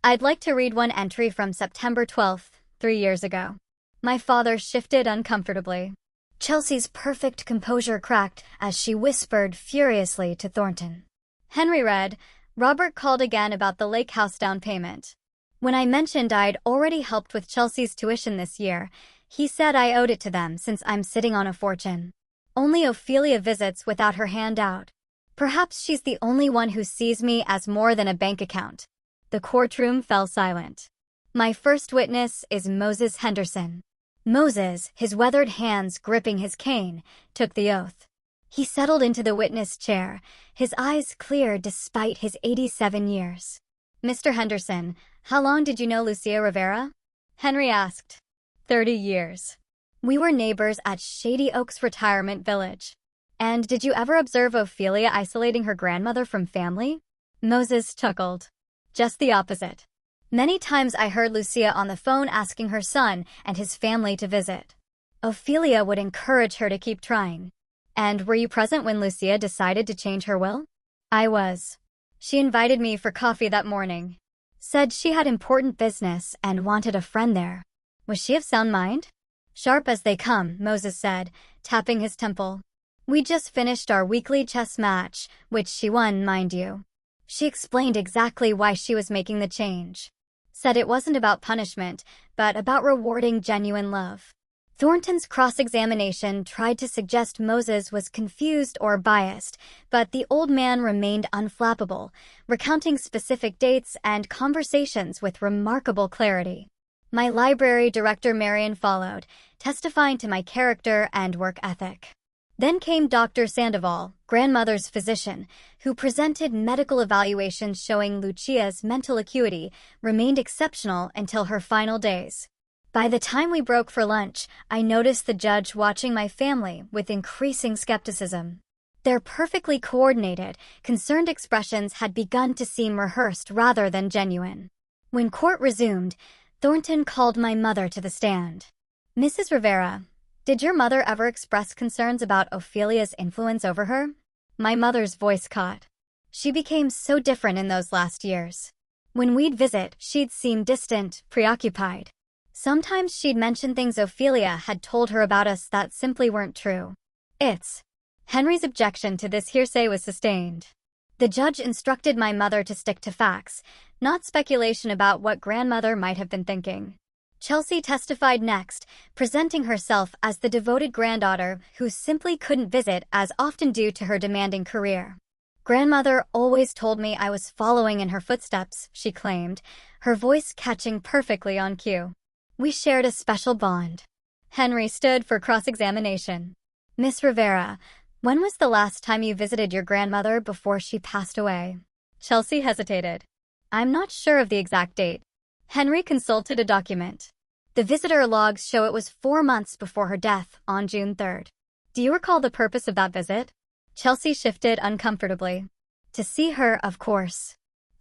I'd like to read one entry from September 12th, 3 years ago. My father shifted uncomfortably. Chelsea's perfect composure cracked as she whispered furiously to Thornton. Henry read, Robert called again about the lake house down payment. When I mentioned I'd already helped with Chelsea's tuition this year, he said I owed it to them since I'm sitting on a fortune. Only Ophelia visits without her hand out. Perhaps she's the only one who sees me as more than a bank account. The courtroom fell silent. My first witness is Moses Henderson. Moses, his weathered hands gripping his cane, took the oath. He settled into the witness chair, his eyes clear despite his 87 years. Mr. Henderson, how long did you know Lucia Rivera? Henry asked. 30 years. We were neighbors at Shady Oaks Retirement Village. And did you ever observe Ophelia isolating her grandmother from family? Moses chuckled. Just the opposite. Many times I heard Lucia on the phone asking her son and his family to visit. Ophelia would encourage her to keep trying. And were you present when Lucia decided to change her will? I was. She invited me for coffee that morning. Said she had important business and wanted a friend there. Was she of sound mind? Sharp as they come, Moses said, tapping his temple. We just finished our weekly chess match, which she won, mind you. She explained exactly why she was making the change. Said it wasn't about punishment, but about rewarding genuine love. Thornton's cross-examination tried to suggest Moses was confused or biased, but the old man remained unflappable, recounting specific dates and conversations with remarkable clarity. My library director Marion followed, testifying to my character and work ethic. Then came Dr. Sandoval, grandmother's physician, who presented medical evaluations showing Lucia's mental acuity remained exceptional until her final days. By the time we broke for lunch, I noticed the judge watching my family with increasing skepticism. Their perfectly coordinated, concerned expressions had begun to seem rehearsed rather than genuine. When court resumed, Thornton called my mother to the stand. Mrs. Rivera, did your mother ever express concerns about Ophelia's influence over her? My mother's voice caught. She became so different in those last years. When we'd visit, she'd seem distant, preoccupied. Sometimes she'd mention things Ophelia had told her about us that simply weren't true. Henry's objection to this hearsay was sustained. The judge instructed my mother to stick to facts, not speculation about what grandmother might have been thinking. Chelsea testified next, presenting herself as the devoted granddaughter who simply couldn't visit as often due to her demanding career. Grandmother always told me I was following in her footsteps, she claimed, her voice catching perfectly on cue. We shared a special bond. Henry stood for cross-examination. Miss Rivera, when was the last time you visited your grandmother before she passed away? Chelsea hesitated. I'm not sure of the exact date. Henry consulted a document. The visitor logs show it was 4 months before her death, on June 3rd. Do you recall the purpose of that visit? Chelsea shifted uncomfortably. To see her, of course.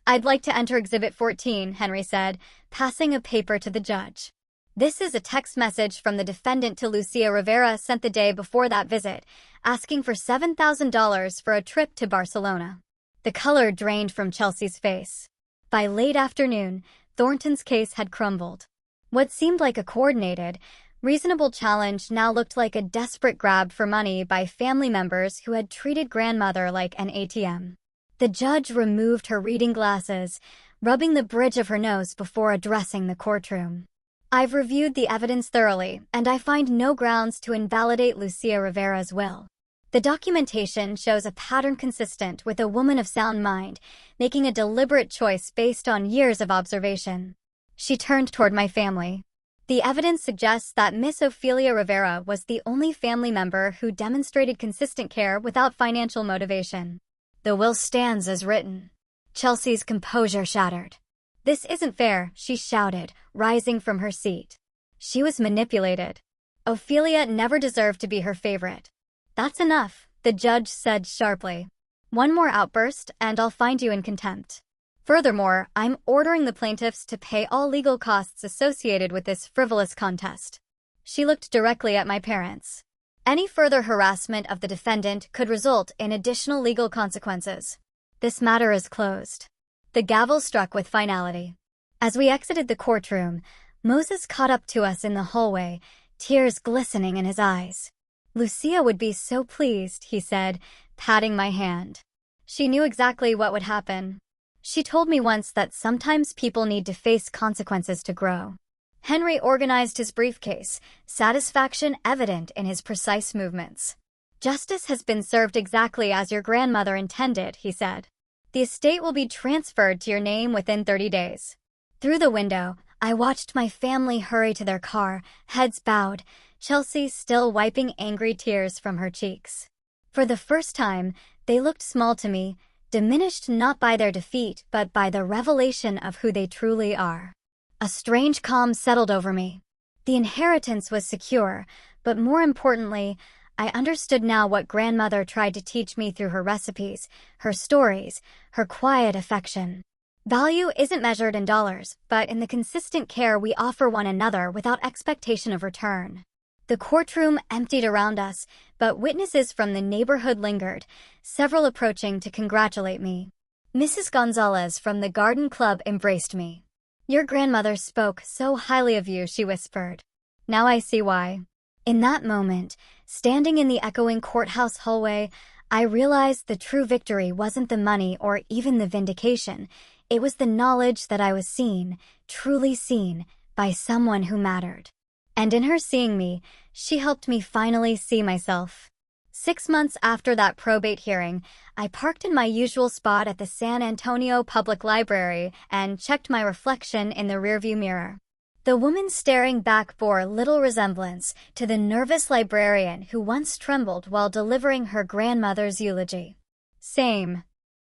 I'd like to enter Exhibit 14, Henry said, passing a paper to the judge. This is a text message from the defendant to Lucia Rivera sent the day before that visit, asking for $7,000 for a trip to Barcelona. The color drained from Chelsea's face. By late afternoon, Thornton's case had crumbled. What seemed like a coordinated, reasonable challenge now looked like a desperate grab for money by family members who had treated grandmother like an ATM. The judge removed her reading glasses, rubbing the bridge of her nose before addressing the courtroom. I've reviewed the evidence thoroughly, and I find no grounds to invalidate Lucia Rivera's will. The documentation shows a pattern consistent with a woman of sound mind, making a deliberate choice based on years of observation. She turned toward my family. The evidence suggests that Miss Ophelia Rivera was the only family member who demonstrated consistent care without financial motivation. The will stands as written. Chelsea's composure shattered. This isn't fair, she shouted, rising from her seat. She was manipulated. Ophelia never deserved to be her favorite. That's enough, the judge said sharply. One more outburst, and I'll find you in contempt. Furthermore, I'm ordering the plaintiffs to pay all legal costs associated with this frivolous contest. She looked directly at my parents. Any further harassment of the defendant could result in additional legal consequences. This matter is closed. The gavel struck with finality. As we exited the courtroom, Moses caught up to us in the hallway, tears glistening in his eyes. Lucia would be so pleased, he said, patting my hand. She knew exactly what would happen. She told me once that sometimes people need to face consequences to grow. Henry organized his briefcase, satisfaction evident in his precise movements. "Justice has been served exactly as your grandmother intended," he said. "The estate will be transferred to your name within 30 days." Through the window, I watched my family hurry to their car, heads bowed, Chelsea still wiping angry tears from her cheeks. For the first time, they looked small to me, diminished not by their defeat but by the revelation of who they truly are. A strange calm settled over me. The inheritance was secure, but more importantly, I understood now what grandmother tried to teach me through her recipes, her stories, her quiet affection. Value isn't measured in dollars, but in the consistent care we offer one another without expectation of return. The courtroom emptied around us, but witnesses from the neighborhood lingered, several approaching to congratulate me. Mrs. Gonzalez from the garden club embraced me. "Your grandmother spoke so highly of you," she whispered. "Now I see why." In that moment, standing in the echoing courthouse hallway, I realized the true victory wasn't the money or even the vindication. It was the knowledge that I was seen, truly seen, by someone who mattered. And in her seeing me, she helped me finally see myself. 6 months after that probate hearing, I parked in my usual spot at the San Antonio Public Library and checked my reflection in the rearview mirror. The woman staring back bore little resemblance to the nervous librarian who once trembled while delivering her grandmother's eulogy. Same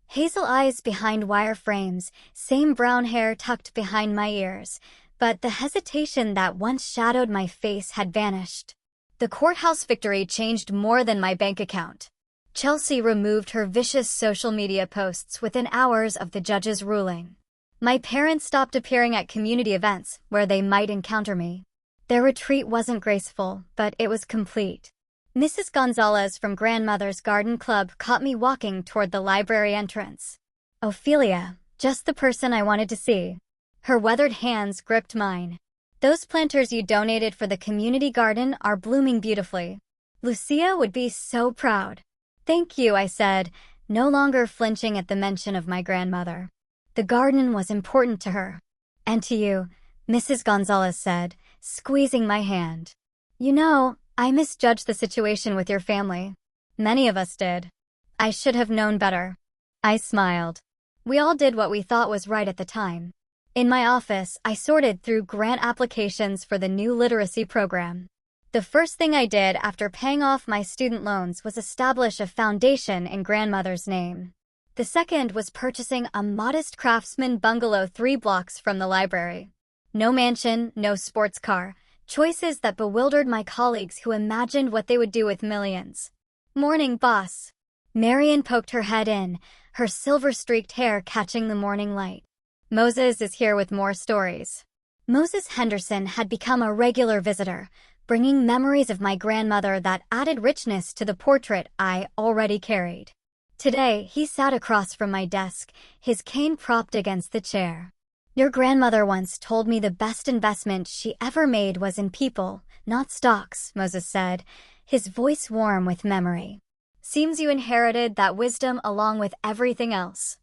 hazel eyes behind wire frames, same brown hair tucked behind my ears, but the hesitation that once shadowed my face had vanished. The courthouse victory changed more than my bank account. Chelsea removed her vicious social media posts within hours of the judge's ruling. My parents stopped appearing at community events where they might encounter me. Their retreat wasn't graceful, but it was complete. Mrs. Gonzalez from Grandmother's Garden Club caught me walking toward the library entrance. "Ophelia, just the person I wanted to see." Her weathered hands gripped mine. "Those planters you donated for the community garden are blooming beautifully. Lucia would be so proud." "Thank you," I said, no longer flinching at the mention of my grandmother. The garden was important to her. "And to you," Mrs. Gonzalez said, squeezing my hand. "You know, I misjudged the situation with your family. Many of us did. I should have known better." I smiled. We all did what we thought was right at the time. In my office, I sorted through grant applications for the new literacy program. The first thing I did after paying off my student loans was establish a foundation in grandmother's name. The second was purchasing a modest craftsman bungalow 3 blocks from the library. No mansion, no sports car, choices that bewildered my colleagues who imagined what they would do with millions. "Morning, boss." Marion poked her head in, her silver-streaked hair catching the morning light. "Moses is here with more stories." Moses Henderson had become a regular visitor, bringing memories of my grandmother that added richness to the portrait I already carried. Today, he sat across from my desk, his cane propped against the chair. "Your grandmother once told me the best investment she ever made was in people, not stocks," Moses said, his voice warm with memory. "Seems you inherited that wisdom along with everything else."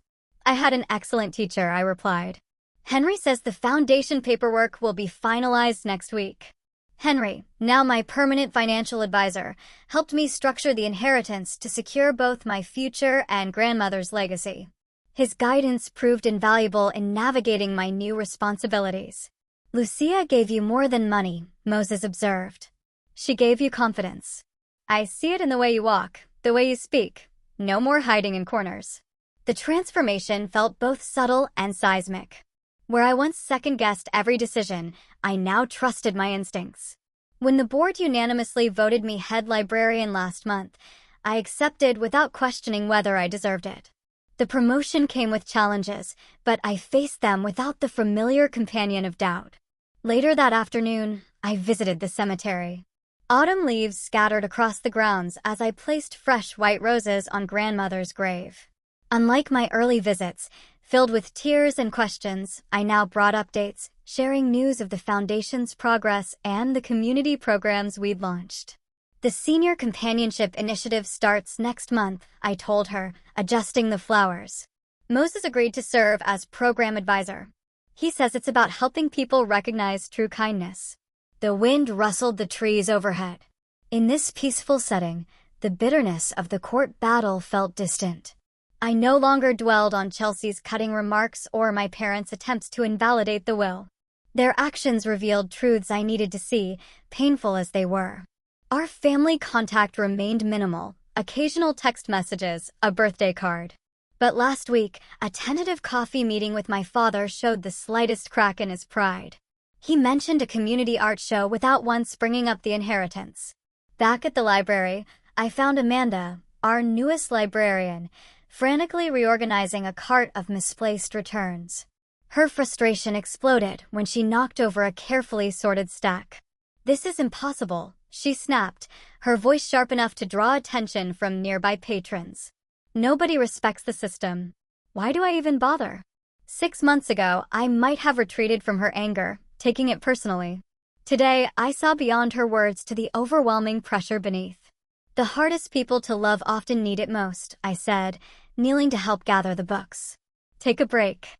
"I had an excellent teacher," I replied. "Henry says the foundation paperwork will be finalized next week." Henry, now my permanent financial advisor, helped me structure the inheritance to secure both my future and grandmother's legacy. His guidance proved invaluable in navigating my new responsibilities. "Lucia gave you more than money," Moses observed. "She gave you confidence. I see it in the way you walk, the way you speak. No more hiding in corners." The transformation felt both subtle and seismic. Where I once second-guessed every decision, I now trusted my instincts. When the board unanimously voted me head librarian last month, I accepted without questioning whether I deserved it. The promotion came with challenges, but I faced them without the familiar companion of doubt. Later that afternoon, I visited the cemetery. Autumn leaves scattered across the grounds as I placed fresh white roses on grandmother's grave. Unlike my early visits, filled with tears and questions, I now brought updates, sharing news of the Foundation's progress and the community programs we'd launched. "The Senior Companionship Initiative starts next month," I told her, adjusting the flowers. Moses agreed to serve as program advisor. He says it's about helping people recognize true kindness. The wind rustled the trees overhead. In this peaceful setting, The bitterness of the court battle felt distant. I no longer dwelled on Chelsea's cutting remarks or my parents' attempts to invalidate the will. Their actions revealed truths I needed to see, painful as they were. Our family contact remained minimal, occasional text messages, a birthday card. But last week, a tentative coffee meeting with my father showed the slightest crack in his pride. He mentioned a community art show without once bringing up the inheritance. Back at the library, I found Amanda, our newest librarian, frantically reorganizing a cart of misplaced returns. Her frustration exploded when she knocked over a carefully sorted stack. "This is impossible," she snapped, her voice sharp enough to draw attention from nearby patrons. "Nobody respects the system. Why do I even bother?" 6 months ago, I might have retreated from her anger, taking it personally. Today, I saw beyond her words to the overwhelming pressure beneath. "The hardest people to love often need it most," I said, kneeling to help gather the books. "Take a break.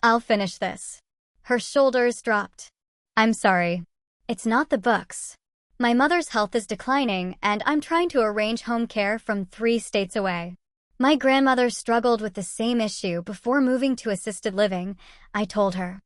I'll finish this." Her shoulders dropped. "I'm sorry. It's not the books. My mother's health is declining, and I'm trying to arrange home care from 3 states away. My grandmother struggled with the same issue before moving to assisted living," I told her.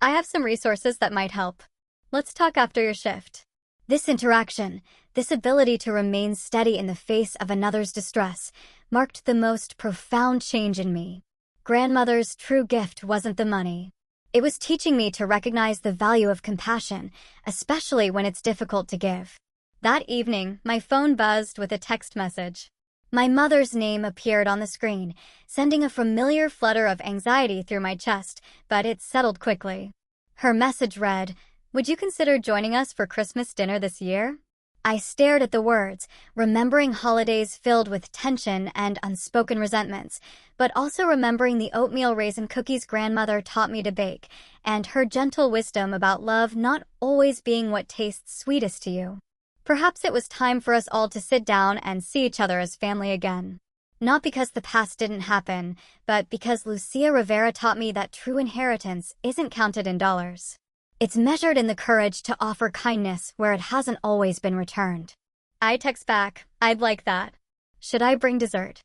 "I have some resources that might help. Let's talk after your shift." This interaction, this ability to remain steady in the face of another's distress, marked the most profound change in me. Grandmother's true gift wasn't the money. It was teaching me to recognize the value of compassion, especially when it's difficult to give. That evening, my phone buzzed with a text message. My mother's name appeared on the screen, sending a familiar flutter of anxiety through my chest, but it settled quickly. Her message read, "Would you consider joining us for Christmas dinner this year?" I stared at the words, remembering holidays filled with tension and unspoken resentments, but also remembering the oatmeal raisin cookies grandmother taught me to bake, and her gentle wisdom about love not always being what tastes sweetest to you. Perhaps it was time for us all to sit down and see each other as family again. Not because the past didn't happen, but because Lucia Rivera taught me that true inheritance isn't counted in dollars. It's measured in the courage to offer kindness where it hasn't always been returned. I text back, "I'd like that. Should I bring dessert?"